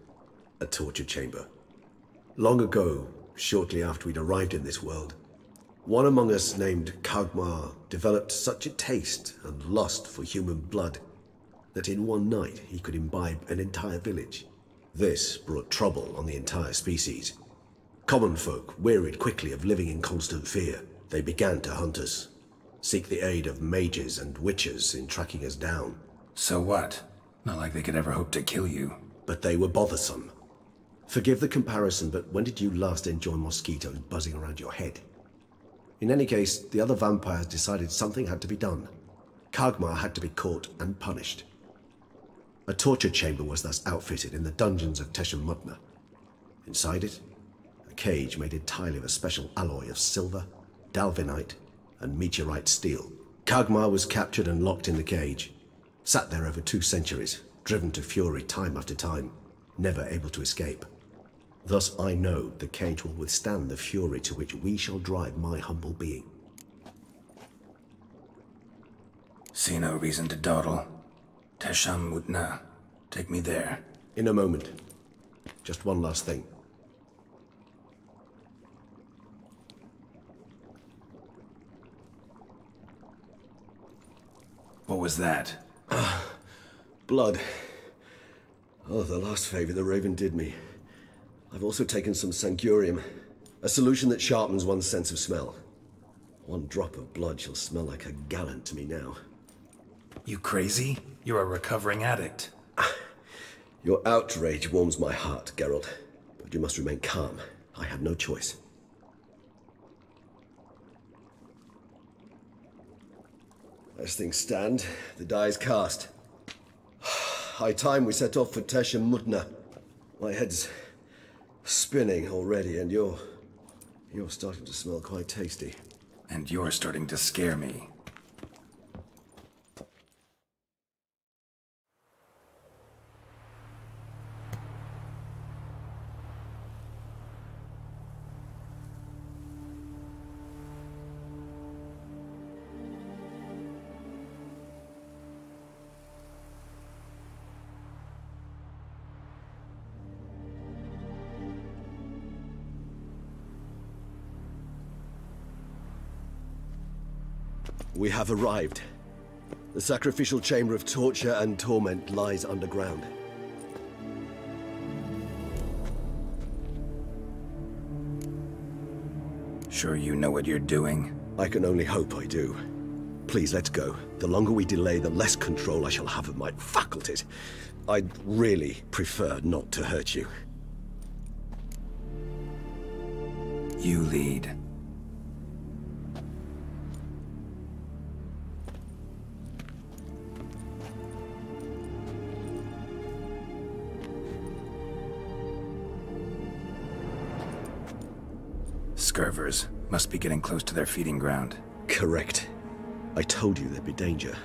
A torture chamber. Long ago, shortly after we'd arrived in this world, one among us named Kagmar developed such a taste and lust for human blood that in one night he could imbibe an entire village. This brought trouble on the entire species. Common folk wearied quickly of living in constant fear. They began to hunt us, seek the aid of mages and witches in tracking us down. So what? Not like they could ever hope to kill you. But they were bothersome. Forgive the comparison, but when did you last enjoy mosquitoes buzzing around your head? In any case, the other vampires decided something had to be done. Kagmar had to be caught and punished. A torture chamber was thus outfitted in the dungeons of Tesham Mutna. Inside it, a cage made entirely of a special alloy of silver, dalvinite, and meteorite steel. Kagmar was captured and locked in the cage. Sat there over 2 centuries, driven to fury time after time, never able to escape. Thus I know the cage will withstand the fury to which we shall drive my humble being. See no reason to dawdle. Tesham Mutna. Take me there. In a moment. Just one last thing. What was that? Blood. Oh, the last favor the Raven did me. I've also taken some Sancurium, a solution that sharpens one's sense of smell. One drop of blood shall smell like a gallon to me now. You crazy? You're a recovering addict. Your outrage warms my heart, Geralt. But you must remain calm. I have no choice. As things stand, the die is cast. High time we set off for Tesham Mutna. My head's spinning already, and you're starting to smell quite tasty. And you're starting to scare me. We have arrived. The sacrificial chamber of torture and torment lies underground. Sure you know what you're doing? I can only hope I do. Please, let's go. The longer we delay, the less control I shall have of my faculties. I'd really prefer not to hurt you. You lead. Scurvers. Must be getting close to their feeding ground. Correct. I told you there'd be danger.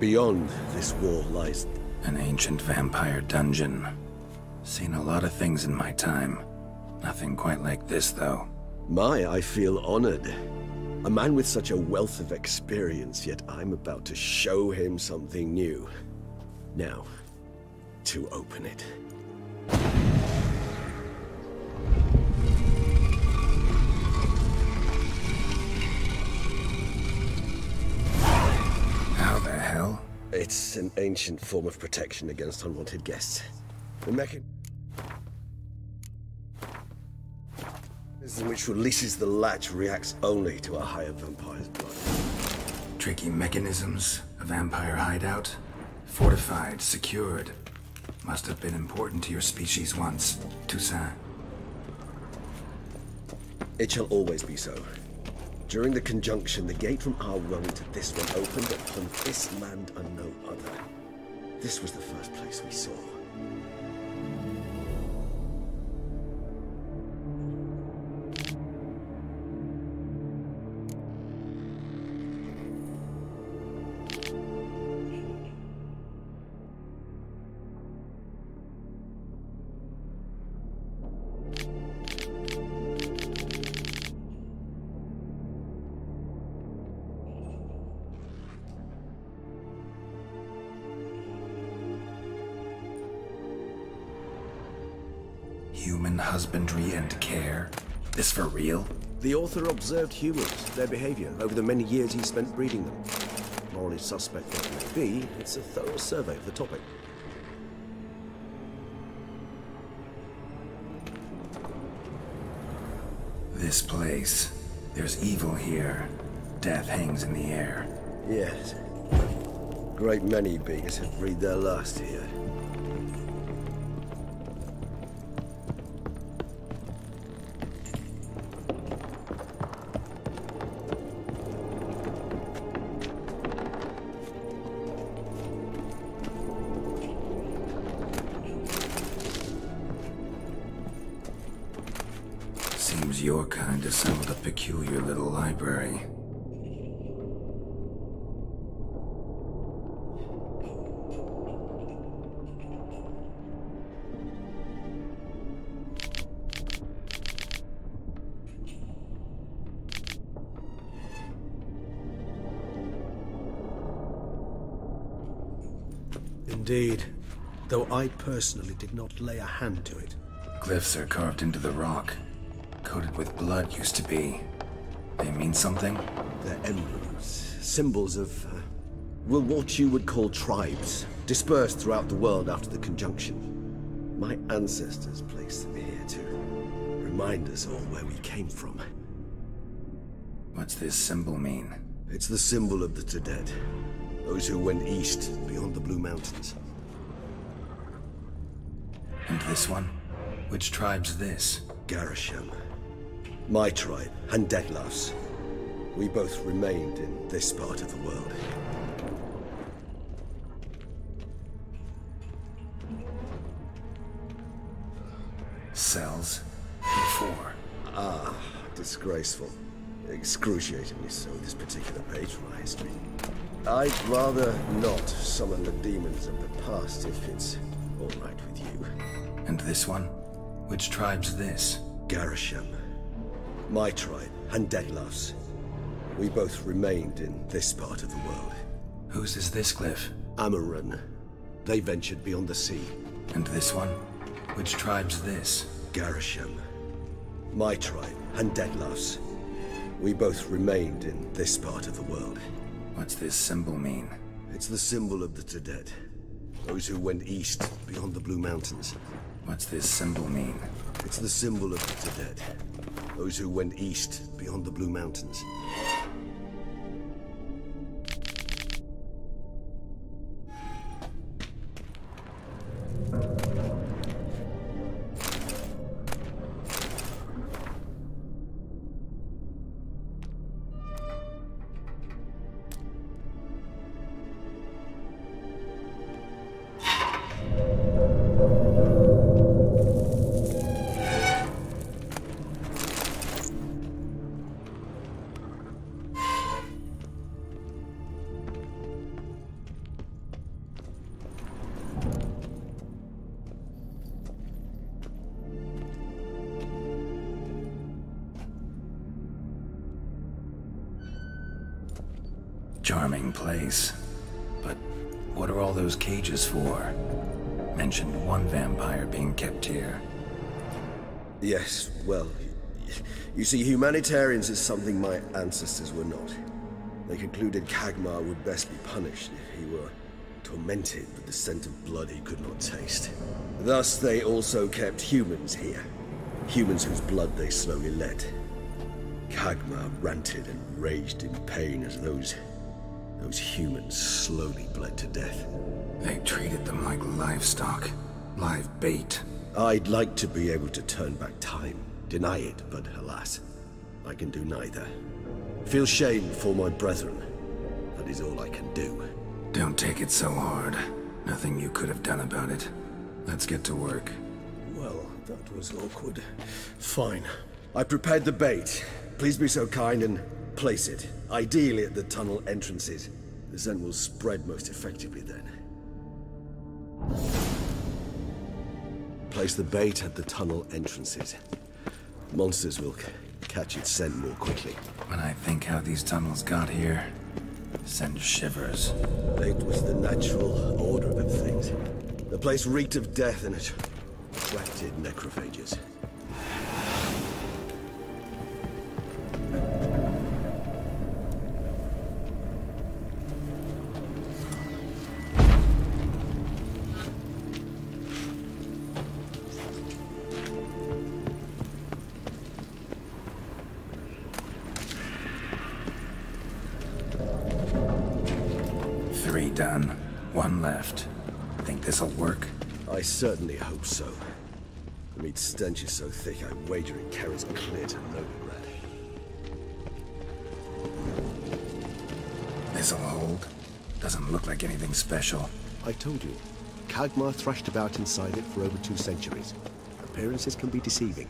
Beyond this wall lies... An ancient vampire dungeon. Seen a lot of things in my time. Nothing quite like this, though. I feel honored. A man with such a wealth of experience, yet I'm about to show him something new. Now, to open it. How the hell? It's an ancient form of protection against unwanted guests. The mechanism which releases the latch reacts only to a higher vampire's blood. Tricky mechanisms, a vampire hideout. Fortified, secured. Must have been important to your species once, Toussaint. It shall always be so. During the conjunction, the gate from our world to this one opened upon this land and no other. This was the first place we saw. Human husbandry and care? This for real? The author observed humans, their behavior, over the many years he spent breeding them. Morally suspect that it may be, it's a thorough survey of the topic. This place. There's evil here. Death hangs in the air. Yes. Great many beings have breathed their last here. Seems your kind assembled a peculiar little library. Indeed, though I personally did not lay a hand to it. Glyphs are carved into the rock. Coated with blood used to be. They mean something? They're emblems, symbols of, well, what you would call tribes, dispersed throughout the world after the conjunction. My ancestors placed them here to remind us all where we came from. What's this symbol mean? It's the symbol of the Dead, those who went east beyond the Blue Mountains. And this one? Which tribe's this? Garisham. My tribe, and Detlef's. We both remained in this part of the world. Cells? Before? Ah, disgraceful. Excruciatingly so, this particular page from our history. I'd rather not summon the demons of the past if it's all right with you. And this one? Which tribe's this? Garisham. My tribe, and Detlef's. We both remained in this part of the world. Whose is this glyph? Amaran. They ventured beyond the sea. And this one? Which tribe's this? Garisham. My tribe, and Detlef's. We both remained in this part of the world. What's this symbol mean? It's the symbol of the Dead, those who went east beyond the Blue Mountains. What's this symbol mean? It's the symbol of the Dead, those who went east beyond the Blue Mountains. Charming place. But what are all those cages for? Mentioned one vampire being kept here. Yes, well, you see, humanitarians is something my ancestors were not. They concluded Kagmar would best be punished if he were tormented with the scent of blood he could not taste. Thus, they also kept humans here. Humans whose blood they slowly let. Kagmar ranted and raged in pain as those humans slowly bled to death. They treated them like livestock. Live bait. I'd like to be able to turn back time, deny it, but alas, I can do neither. Feel shame for my brethren. That is all I can do. Don't take it so hard. Nothing you could have done about it. Let's get to work. Well, that was awkward. Fine. I prepared the bait. Please be so kind and place it, ideally at the tunnel entrances. The scent will spread most effectively then. Place the bait at the tunnel entrances. Monsters will catch its scent more quickly. When I think how these tunnels got here, send shivers. It was the natural order of things. The place reeked of death, and Attracted necrophages. Three done. One left. Think this'll work? I certainly hope so. The meat stench is so thick, I wager it carries clear to no regret. This'll hold. Doesn't look like anything special. I told you, Kagmar thrashed about inside it for over 2 centuries. Appearances can be deceiving.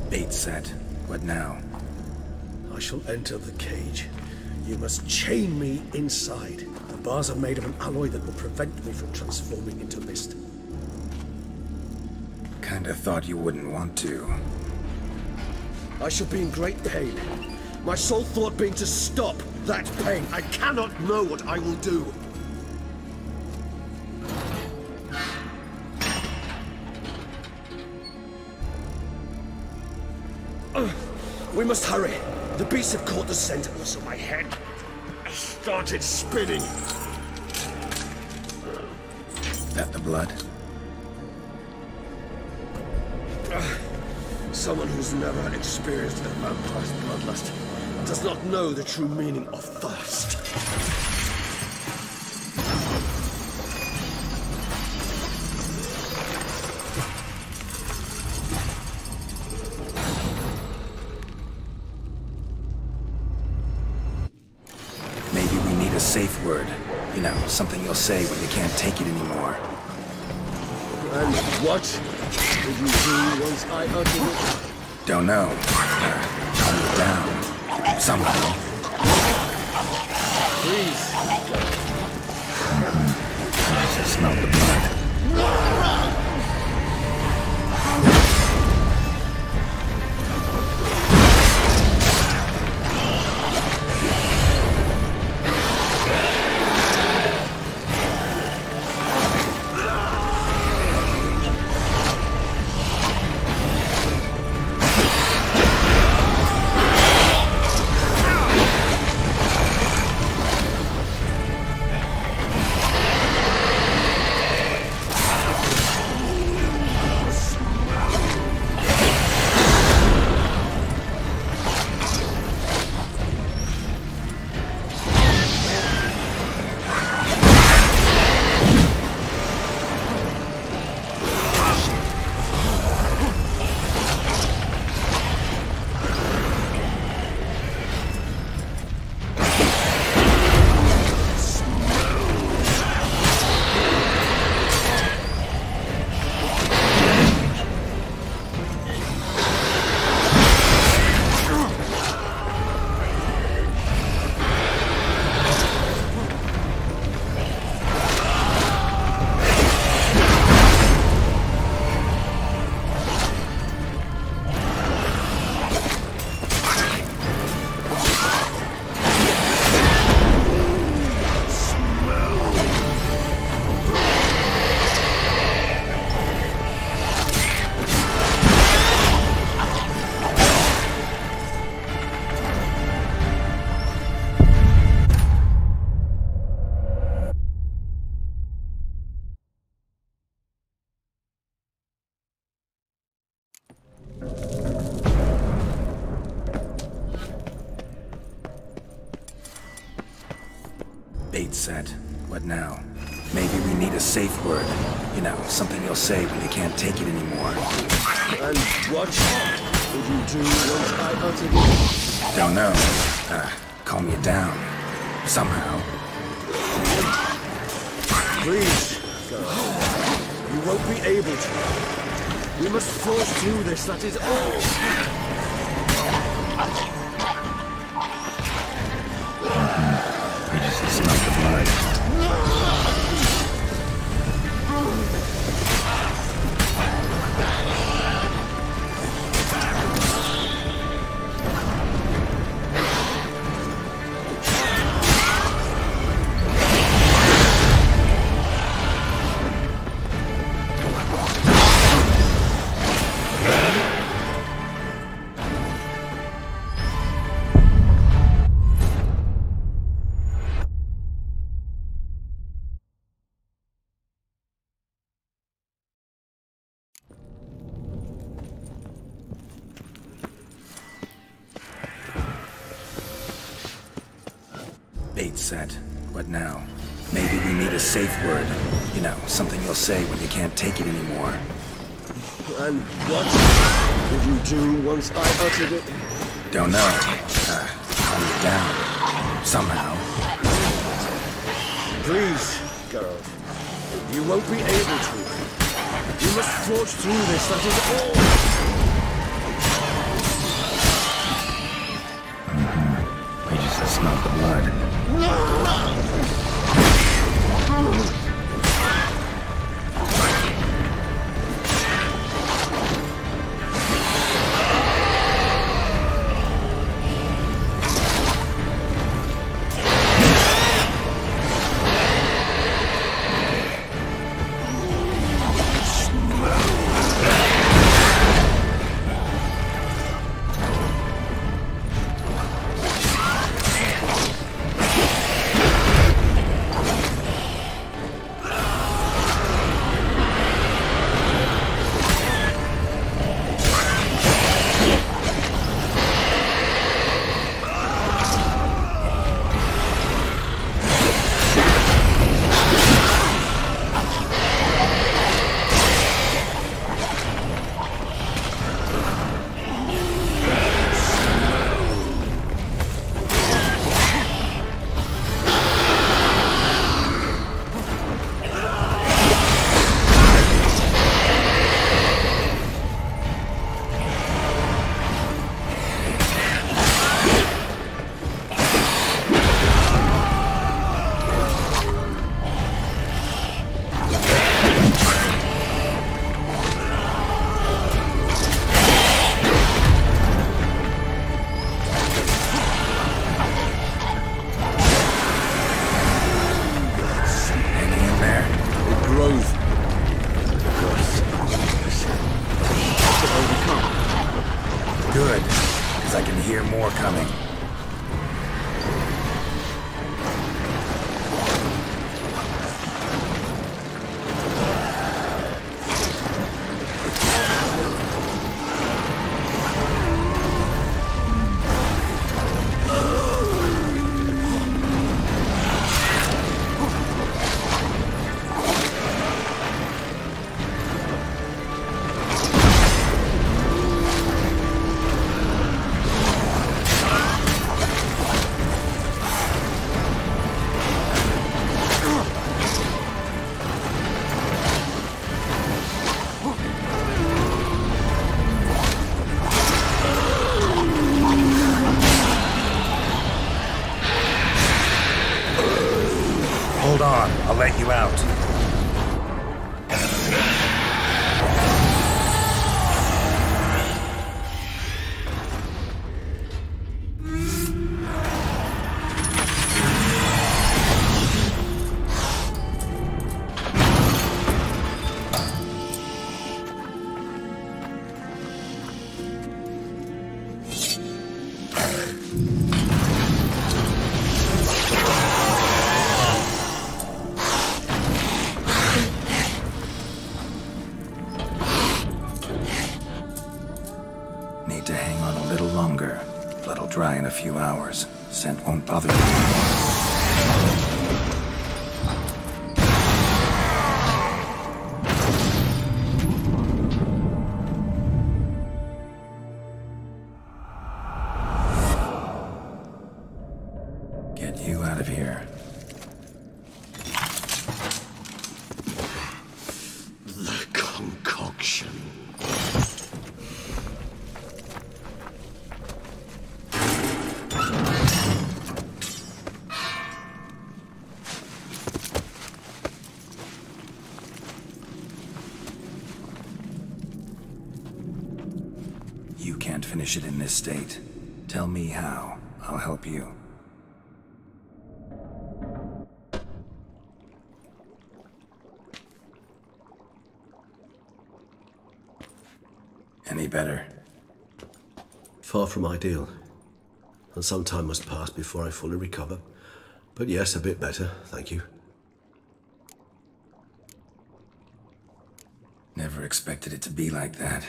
Bait set. What now? I shall enter the cage. You must chain me inside. The bars are made of an alloy that will prevent me from transforming into mist. Kinda thought you wouldn't want to. I shall be in great pain. My sole thought being to stop that pain. I cannot know what I will do. We must hurry. The beasts have caught the scent, so my head started spinning. That the blood? Someone who's never experienced a vampire's bloodlust does not know the true meaning of thirst. Maybe we need a safe word. You know, something you'll say when you can't take it anymore. And what did you do once I uttered it? Don't know. Calm it down. Somehow. Please. I smell the blood. Bait set. What now? Maybe we need a safe word. You know, something you'll say when you can't take it anymore. And what did you do once I uttered it? Don't know. Calm you down. Somehow. Please, God. You won't be able to. We must force through this, that is all. Smell the set. What now? Maybe we need a safe word. You know, something you'll say when you can't take it anymore. And what did you do once I uttered it? Don't know. Calm it down. Somehow. Please, Geralt. You won't be able to. You must forge through this, that is all. We just smelled the blood. Good, because I can hear more coming. Hold on, I'll let you out. Need to hang on a little longer. Blood'll dry in a few hours. Scent won't bother me anymore. Get you out of here. The concoction. You can't finish it in this state. Tell me how. I'll help you. Any better? Far from ideal. And some time must pass before I fully recover. But yes, a bit better, thank you. Never expected it to be like that.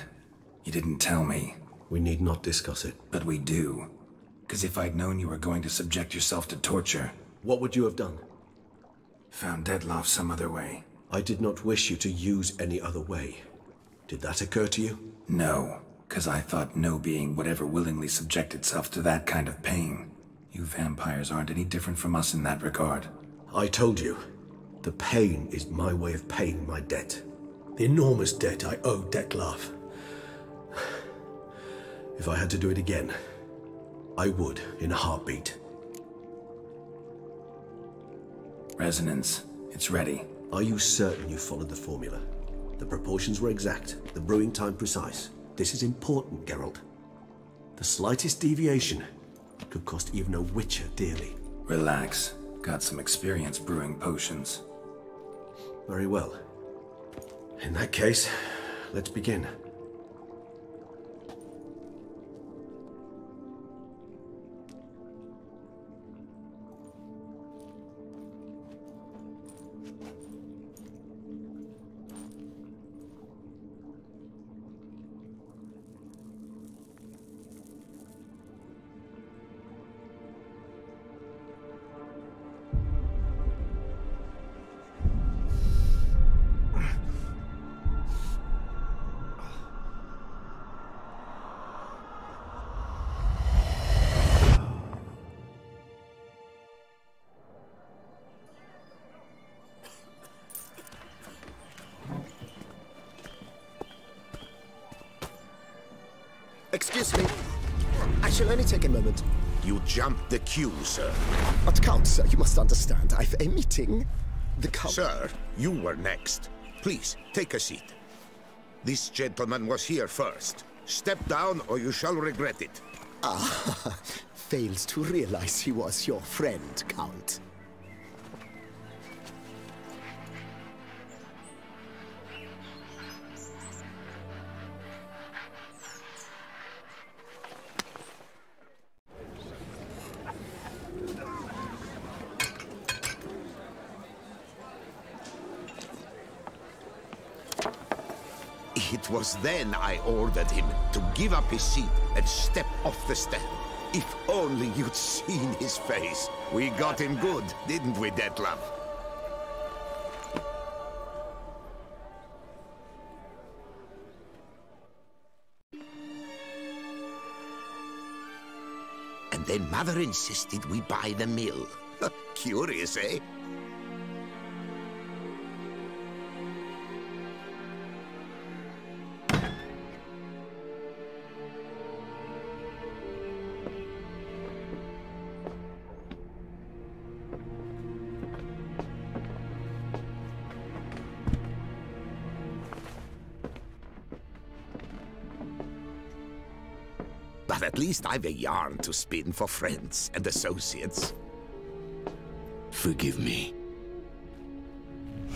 You didn't tell me. We need not discuss it. But we do. Because if I'd known you were going to subject yourself to torture, What would you have done? Found Dettlaff some other way. I did not wish you to use any other way. Did that occur to you? No, because I thought no being would ever willingly subject itself to that kind of pain. You vampires aren't any different from us in that regard. I told you, the pain is my way of paying my debt. The enormous debt I owe Dettlaff. If I had to do it again, I would in a heartbeat. Resonance. It's ready. Are you certain you followed the formula? The proportions were exact, the brewing time precise. This is important, Geralt. The slightest deviation could cost even a witcher dearly. Relax. Got some experience brewing potions. Very well. In that case, let's begin. Excuse me. I shall only take a moment. You jumped the queue, sir. But Count, sir, you must understand. I've a meeting. The Count... Sir, you were next. Please, take a seat. This gentleman was here first. Step down or you shall regret it. Ah, fails to realize he was your friend, Count. It was then I ordered him to give up his seat and step off the step. If only you'd seen his face. We got him good, didn't we, Dettlaff? And then Mother insisted we buy the mill. Curious, eh? But at least I've a yarn to spin for friends and associates. Forgive me.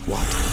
What?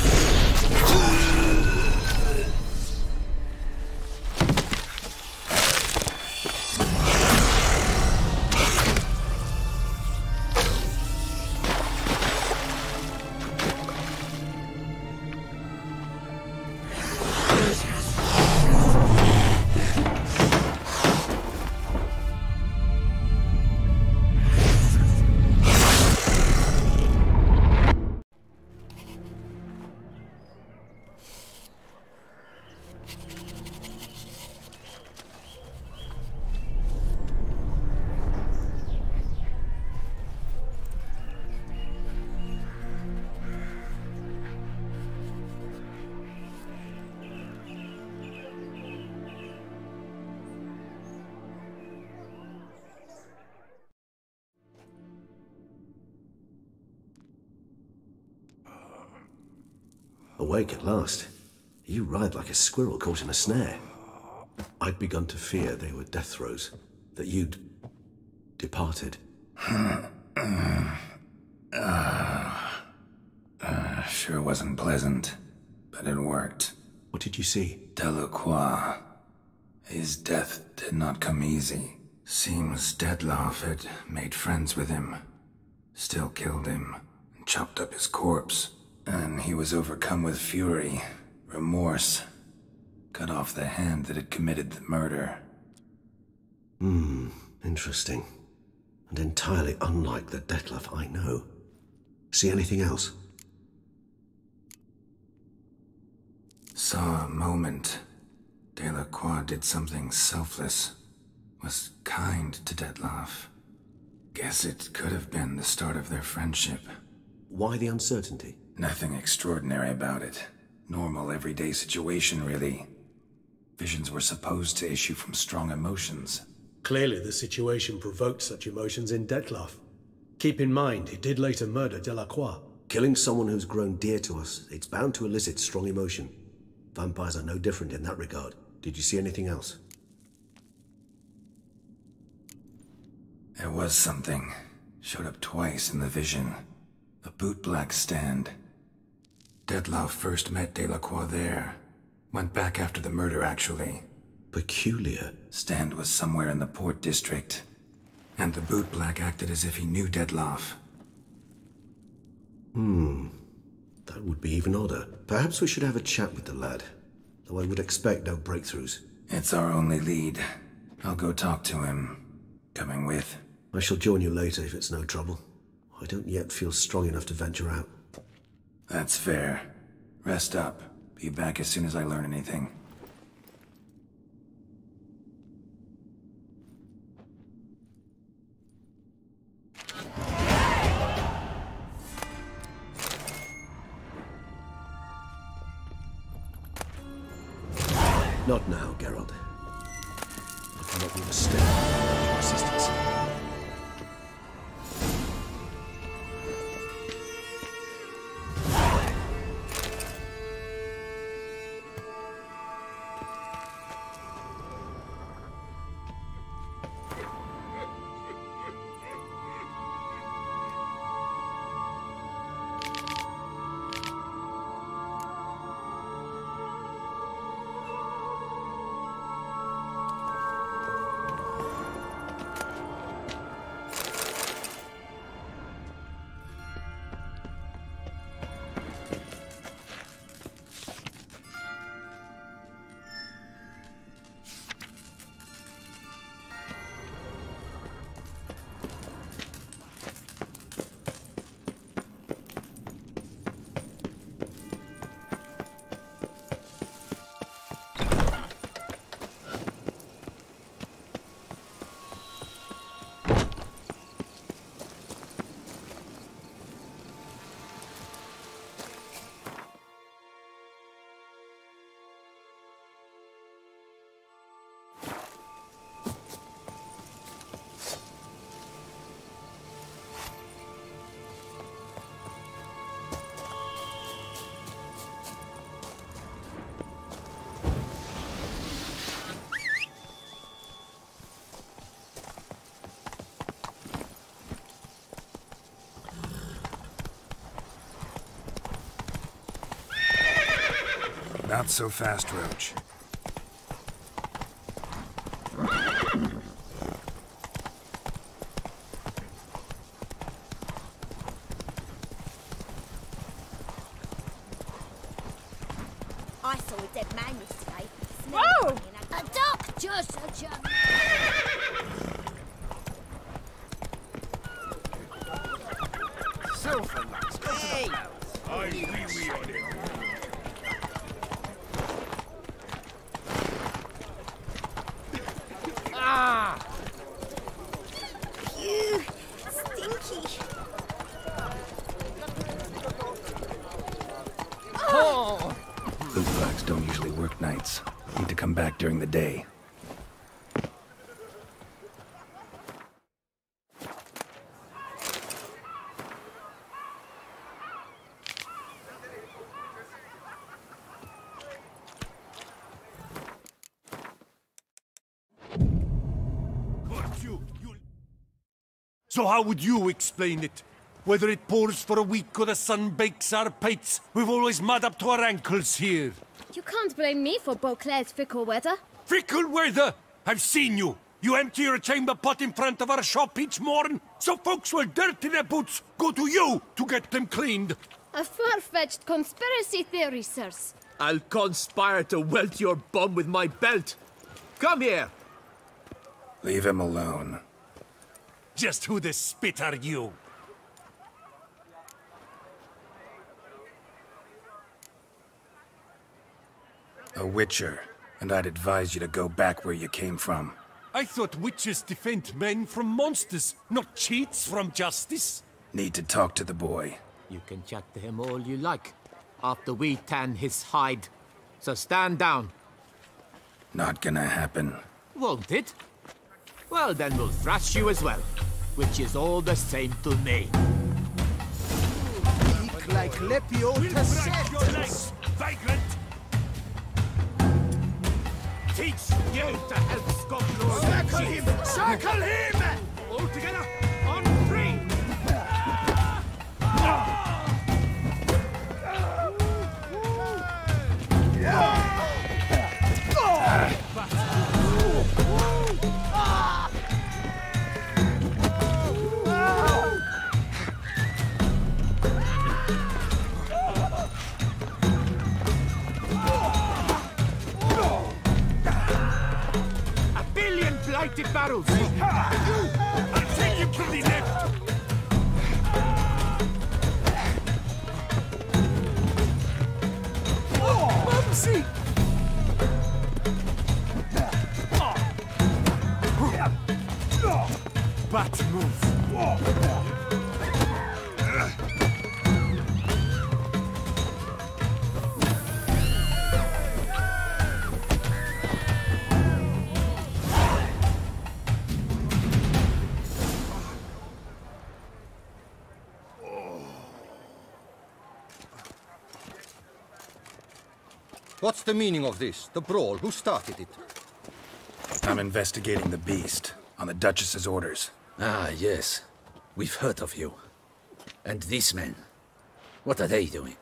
Awake at last. You writhed like a squirrel caught in a snare. I'd begun to fear they were death throes, that you'd departed. Sure wasn't pleasant, but it worked. What did you see? Delacroix. His death did not come easy. Seems Dettlaff had made friends with him, still killed him, and chopped up his corpse. And he was overcome with fury, remorse, cut off the hand that had committed the murder. Interesting. and entirely unlike the Detlef I know. See anything else? Saw a moment. Delacroix did something selfless. Was kind to Detlef. Guess it could have been the start of their friendship. Why the uncertainty? Nothing extraordinary about it. Normal, everyday situation, really. Visions were supposed to issue from strong emotions. Clearly the situation provoked such emotions in Detlef. Keep in mind, he did later murder Delacroix. Killing someone who's grown dear to us, it's bound to elicit strong emotion. Vampires are no different in that regard. Did you see anything else? There was something. Showed up twice in the vision. A bootblack stand. Detlef first met Delacroix there. Went back after the murder, actually. Peculiar. Stand was somewhere in the port district. And the bootblack acted as if he knew Detlef. That would be even odder. Perhaps we should have a chat with the lad. Though I would expect no breakthroughs. It's our only lead. I'll go talk to him. Coming with? I shall join you later if it's no trouble. I don't yet feel strong enough to venture out. That's fair. Rest up. Be back as soon as I learn anything. Not now, Geralt. I cannot move a step without your assistance. Not so fast, Roach. I saw a dead man yesterday. Whoa! A doctor, such a... Silver lights, go to the house. I wee on it. Phew, stinky. Oh! Bootblacks don't usually work nights. Need to come back during the day. So how would you explain it? Whether it pours for a week or the sun bakes our pates, we've always mud up to our ankles here. You can't blame me for Beauclair's fickle weather. Fickle weather! I've seen you! You empty your chamber pot in front of our shop each morn, so folks will dirty their boots, go to you to get them cleaned. A far-fetched conspiracy theory, sirs. I'll conspire to welt your bum with my belt. Come here! Leave him alone. Just who the spit are you? A witcher, and I'd advise you to go back where you came from. I thought witches defend men from monsters, not cheats from justice. Need to talk to the boy. You can chat to him all you like, after we tan his hide. So stand down. Not gonna happen. Won't it? Well, then we'll thrash you as well, which is all the same to me. Like Lepio We'll break your legs, vagrant! Teach you to help Scotland. Circle him! Circle him! All together, on three! Blighted barrels! I'll take him from the left! Mumsy! Bat move! What's the meaning of this? The brawl? Who started it? I'm investigating the beast, on the Duchess's orders. Ah, yes. We've heard of you. And these men, what are they doing?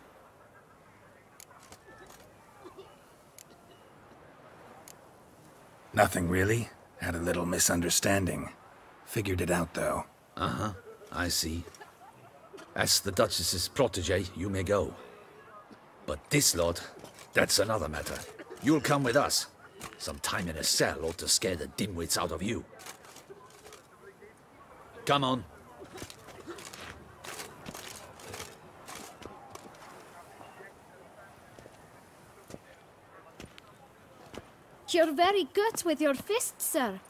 Nothing really. Had a little misunderstanding. Figured it out, though. Uh-huh, I see. As the Duchess's protege, you may go. But this lot, that's another matter. You'll come with us. Some time in a cell ought to scare the dimwits out of you. Come on. You're very good with your fists, sir.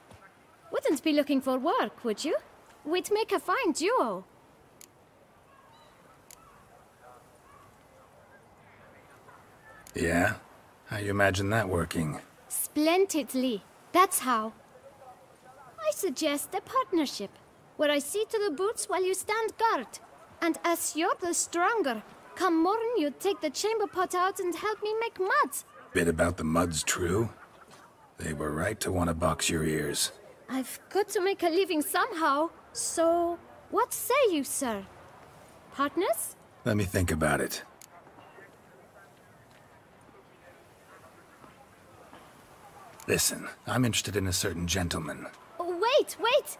Wouldn't be looking for work, would you? We'd make a fine duo. Yeah? How you imagine that working? Splendidly. That's how. I suggest a partnership, where I see to the boots while you stand guard. And as you're the stronger, come morn you take the chamber pot out and help me make mud. Bit about the mud's true? They were right to want to box your ears. I've got to make a living somehow, so what say you, sir? Partners? Let me think about it. Listen, I'm interested in a certain gentleman. Wait, wait!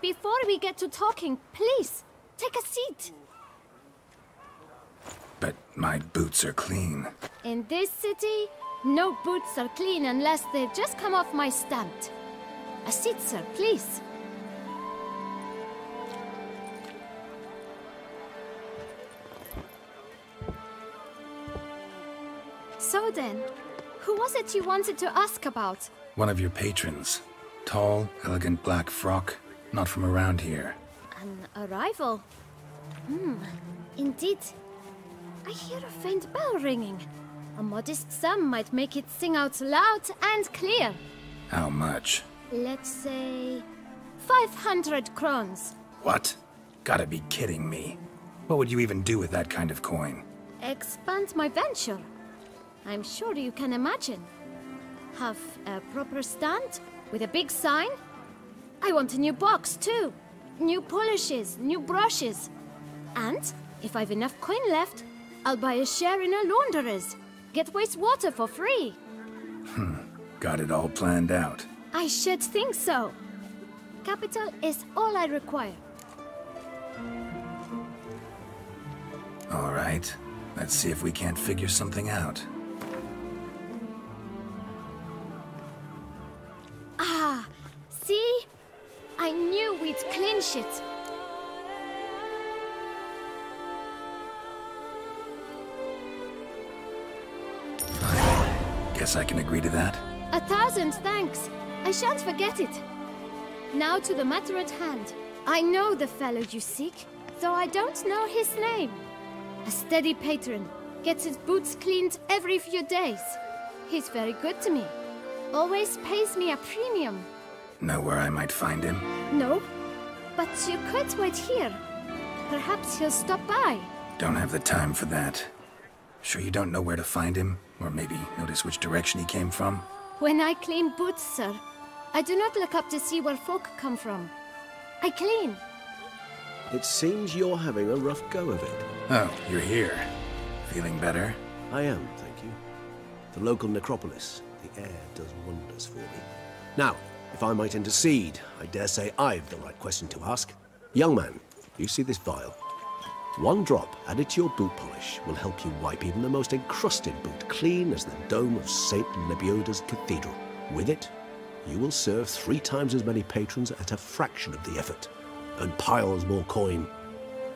Before we get to talking, please, take a seat. But my boots are clean. In this city, no boots are clean unless they've just come off my stamp. A seat, sir, please. So then, who was it you wanted to ask about? One of your patrons. Tall, elegant black frock. Not from around here. An arrival? Indeed. I hear a faint bell ringing. A modest sum might make it sing out loud and clear. How much? Let's say 500 crowns. What? Gotta be kidding me. What would you even do with that kind of coin? Expand my venture. I'm sure you can imagine. Have a proper stand with a big sign. I want a new box too. New polishes, new brushes. And if I've enough coin left, I'll buy a share in a launderer's. Get wastewater for free. Got it all planned out. I should think so. Capital is all I require. All right. Let's see if we can't figure something out. Ah, see? I knew we'd clean finish it. Guess I can agree to that. 1,000 thanks. I shan't forget it. Now to the matter at hand. I know the fellow you seek, though I don't know his name. A steady patron, gets his boots cleaned every few days. He's very good to me. Always pays me a premium. Know where I might find him? No, but you could wait here. Perhaps he'll stop by. Don't have the time for that. Sure you don't know where to find him? Or maybe notice which direction he came from? When I clean boots, sir, I do not look up to see where folk come from. I clean. It seems you're having a rough go of it. Oh, you're here. Feeling better? I am, thank you. The local necropolis. The air does wonders for me. Now, if I might intercede, I dare say I've the right question to ask. Young man, you see this vial? 1 drop added to your boot polish will help you wipe even the most encrusted boot clean as the dome of St. Lebioda's cathedral. With it, you will serve 3 times as many patrons at a fraction of the effort, and piles more coin.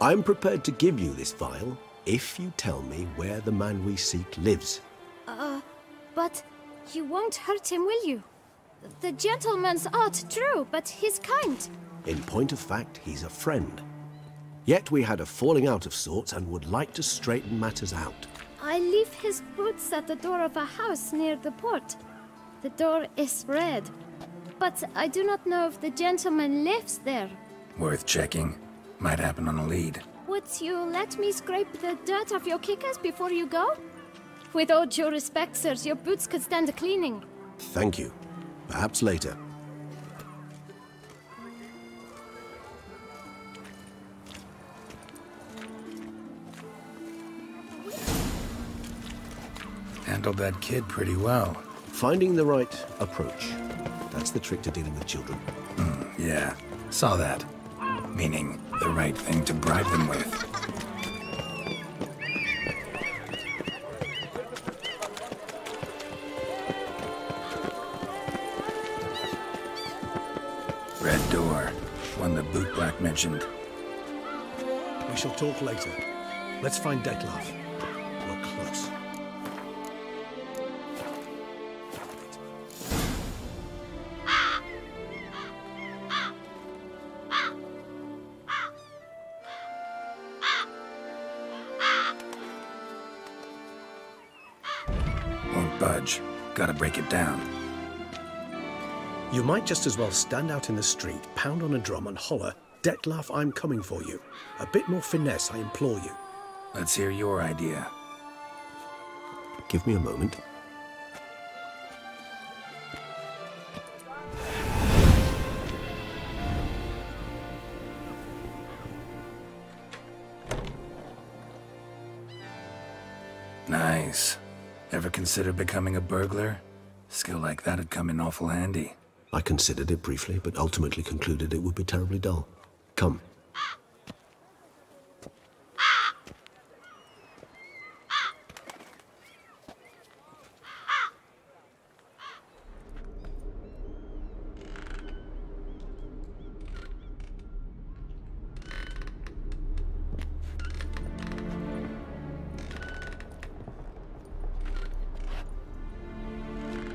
I'm prepared to give you this vial if you tell me where the man we seek lives. But you won't hurt him, will you? The gentleman's odd, true, but he's kind. In point of fact, he's a friend. Yet we had a falling out of sorts and would like to straighten matters out. I leave his boots at the door of a house near the port. The door is red, but I do not know if the gentleman lives there. Worth checking. Might happen on a lead. Would you let me scrape the dirt off your kickers before you go? With all due respect, sirs, your boots could stand a cleaning. Thank you. Perhaps later. Handled that kid pretty well. Finding the right approach. That's the trick to dealing with children. Yeah, saw that. Meaning, the right thing to bribe them with. Red door. One the boot black mentioned. We shall talk later. Let's find Detlef. We're close. Won't budge. Gotta break it down. You might just as well stand out in the street, pound on a drum and holler, "Detlef, I'm coming for you." A bit more finesse, I implore you. Let's hear your idea. Give me a moment. Nice. Ever consider becoming a burglar? Skill like that'd come in awful handy. I considered it briefly, but ultimately concluded it would be terribly dull. Come.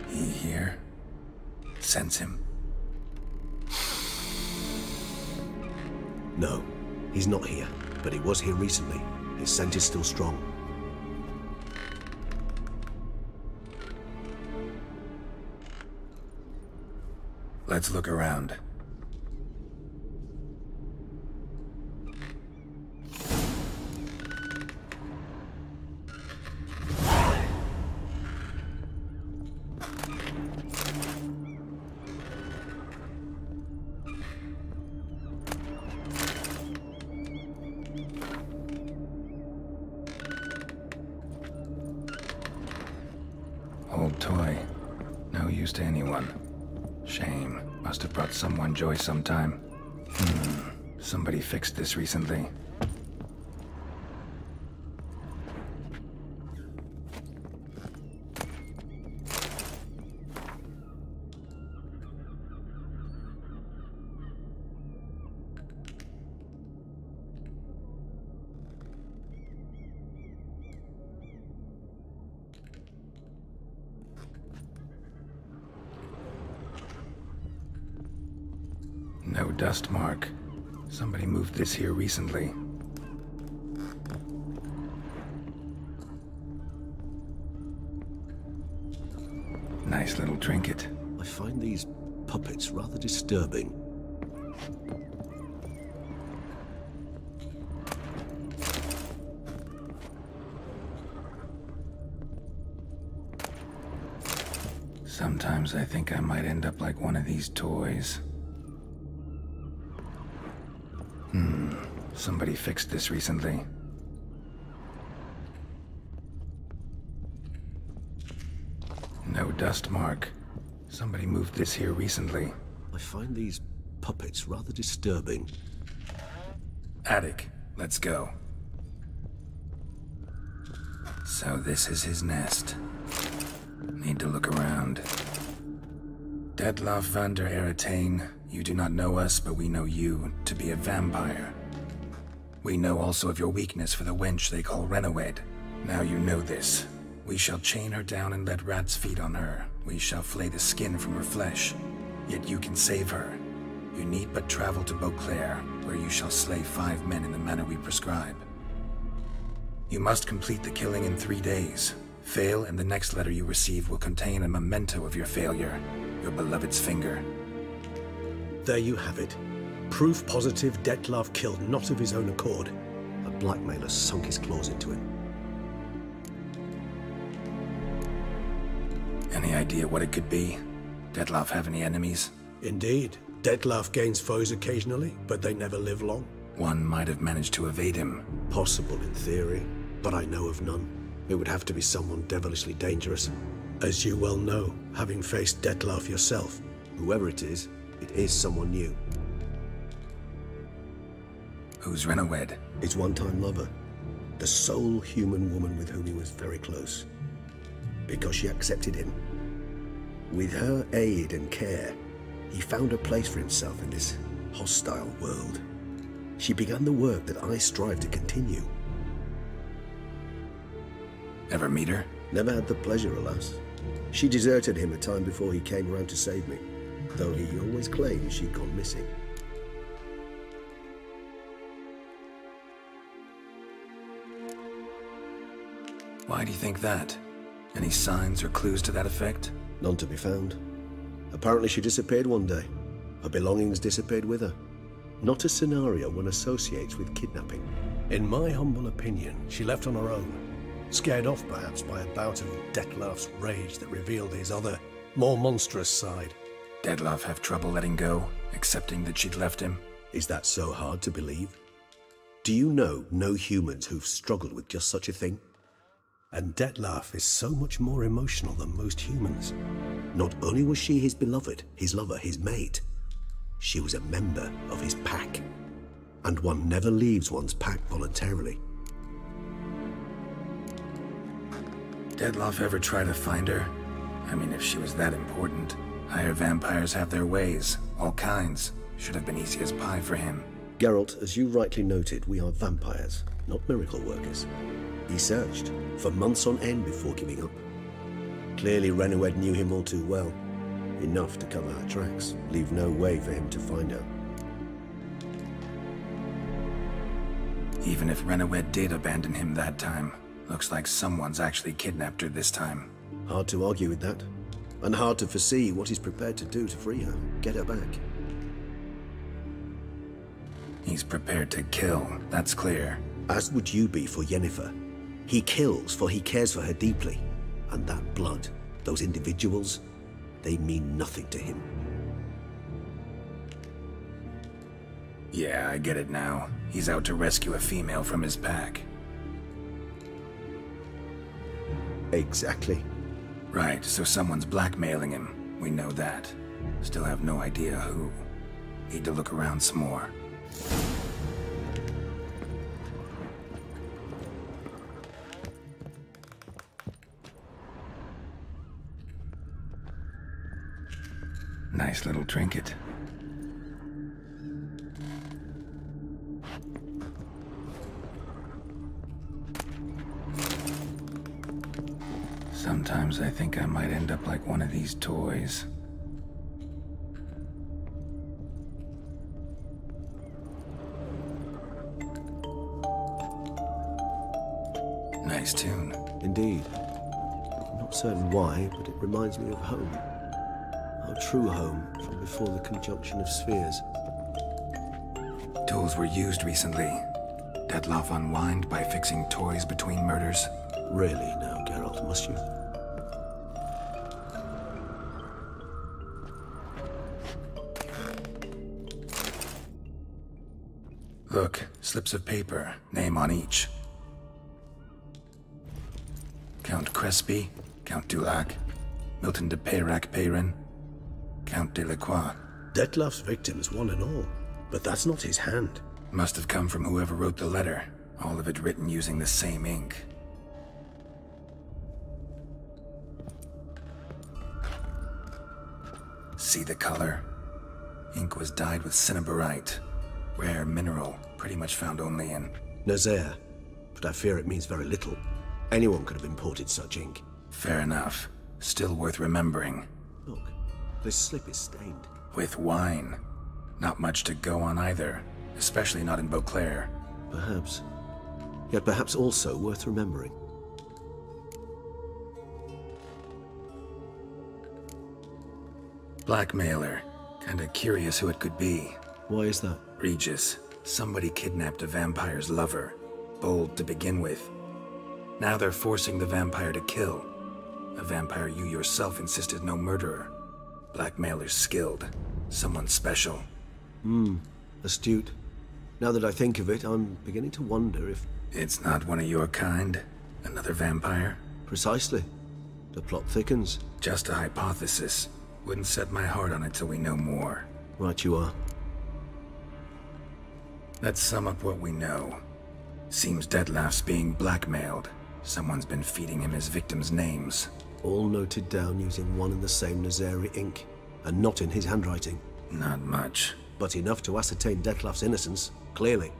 He here? Sense him? No, he's not here, but he was here recently. His scent is still strong. Let's look around. Old toy. No use to anyone. Shame. Must have brought someone joy sometime. Somebody fixed this recently. dust mark. Somebody moved this here recently. Nice little trinket. I find these puppets rather disturbing. Sometimes I think I might end up like one of these toys. Somebody fixed this recently. No dust mark. Somebody moved this here recently. I find these puppets rather disturbing. Attic, let's go. So this is his nest. Need to look around. Detloff van der Eretain, you do not know us, but we know you to be a vampire. We know also of your weakness for the wench they call Renowed. Now you know this. We shall chain her down and let rats feed on her. We shall flay the skin from her flesh. Yet you can save her. You need but travel to Beauclair, where you shall slay 5 men in the manner we prescribe. You must complete the killing in 3 days. Fail, and the next letter you receive will contain a memento of your failure. Your beloved's finger. There you have it. Proof positive Detlaff killed not of his own accord. A blackmailer sunk his claws into him. Any idea what it could be? Detlaff have any enemies? Indeed. Detlaff gains foes occasionally, but they never live long. One might have managed to evade him. Possible in theory, but I know of none. It would have to be someone devilishly dangerous. As you well know, having faced Detlaff yourself, whoever it is someone new. Who's Renowed? His one-time lover. The sole human woman with whom he was very close. Because she accepted him. With her aid and care, he found a place for himself in this hostile world. She began the work that I strive to continue. Ever meet her? Never had the pleasure, alas. She deserted him a time before he came around to save me, though he always claimed she'd gone missing. Why do you think that? Any signs or clues to that effect? None to be found. Apparently she disappeared one day. Her belongings disappeared with her. Not a scenario one associates with kidnapping. In my humble opinion, she left on her own. Scared off perhaps by a bout of Detlaff's rage that revealed his other, more monstrous side. Detlaff have trouble letting go, accepting that she'd left him? Is that so hard to believe? Do you know no humans who've struggled with just such a thing? And Detlaff is so much more emotional than most humans. Not only was she his beloved, his lover, his mate, she was a member of his pack. And one never leaves one's pack voluntarily. Detlaff ever try to find her? I mean, if she was that important. Higher vampires have their ways, all kinds. Should have been easy as pie for him. Geralt, as you rightly noted, we are vampires, not miracle workers. He searched for months on end before giving up. Clearly Renowed knew him all too well. Enough to cover her tracks, leave no way for him to find her. Even if Renowed did abandon him that time, looks like someone's actually kidnapped her this time. Hard to argue with that. And hard to foresee what he's prepared to do to free her, get her back. He's prepared to kill, that's clear. As would you be for Yennefer. He kills for he cares for her deeply. And that blood, those individuals, they mean nothing to him. Yeah, I get it now. He's out to rescue a female from his pack. Exactly. Right, so someone's blackmailing him. We know that. Still have no idea who. Need to look around some more. Nice little trinket. Sometimes I think I might end up like one of these toys. nice tune. Indeed. I'm not certain why, but it reminds me of home. Our true home from before the conjunction of spheres. Tools were used recently. Dettlaff unwind by fixing toys between murders. Really now, Geralt, must you? Look, slips of paper, name on each. Count Crespi, Count Dulac, Milton de Peyrac-Peyrin, Count Delacroix. Dettlaff's victims, one and all. But that's not his hand. Must have come from whoever wrote the letter. All of it written using the same ink. See the color? Ink was dyed with cinnabarite. Rare mineral, pretty much found only in Nazaire. But I fear it means very little. Anyone could have imported such ink. Fair enough. Still worth remembering. Look, this slip is stained. With wine. Not much to go on either. Especially not in Beauclair. Perhaps. Yet perhaps also worth remembering. Blackmailer. Kinda curious who it could be. Why is that? Regis. Somebody kidnapped a vampire's lover. Bold to begin with. Now they're forcing the vampire to kill. A vampire you yourself insisted no murderer. Blackmailer's skilled. Someone special. Astute. Now that I think of it, I'm beginning to wonder if... It's not one of your kind? Another vampire? Precisely. The plot thickens. Just a hypothesis. Wouldn't set my heart on it till we know more. Right you are. Let's sum up what we know. Seems Dettlaff's being blackmailed. Someone's been feeding him his victims' names. All noted down using one and the same Nazari ink. And not in his handwriting. Not much. But enough to ascertain Dettlaff's innocence, clearly.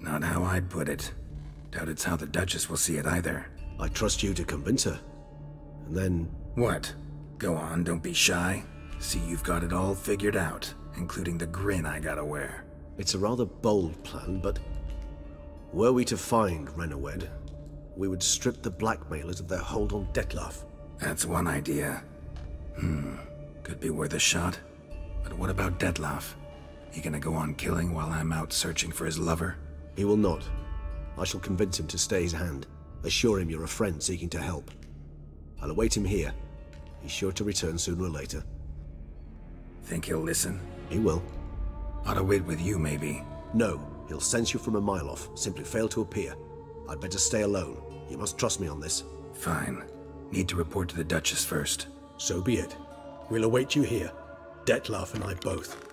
Not how I'd put it. Doubt it's how the Duchess will see it either. I trust you to convince her. And then... What? Go on, don't be shy. See you've got it all figured out, including the grin I gotta wear. It's a rather bold plan, but... Were we to find Renawed, we would strip the blackmailers of their hold on Dettlaff. That's one idea. Could be worth a shot. But what about Dettlaff? He gonna go on killing while I'm out searching for his lover? He will not. I shall convince him to stay his hand. Assure him you're a friend seeking to help. I'll await him here. He's sure to return sooner or later. Think he'll listen? He will. Ought to wait with you, maybe. No, he'll sense you from a mile off. Simply fail to appear. I'd better stay alone. You must trust me on this. Fine. Need to report to the Duchess first. So be it. We'll await you here. Dettlaff and I both.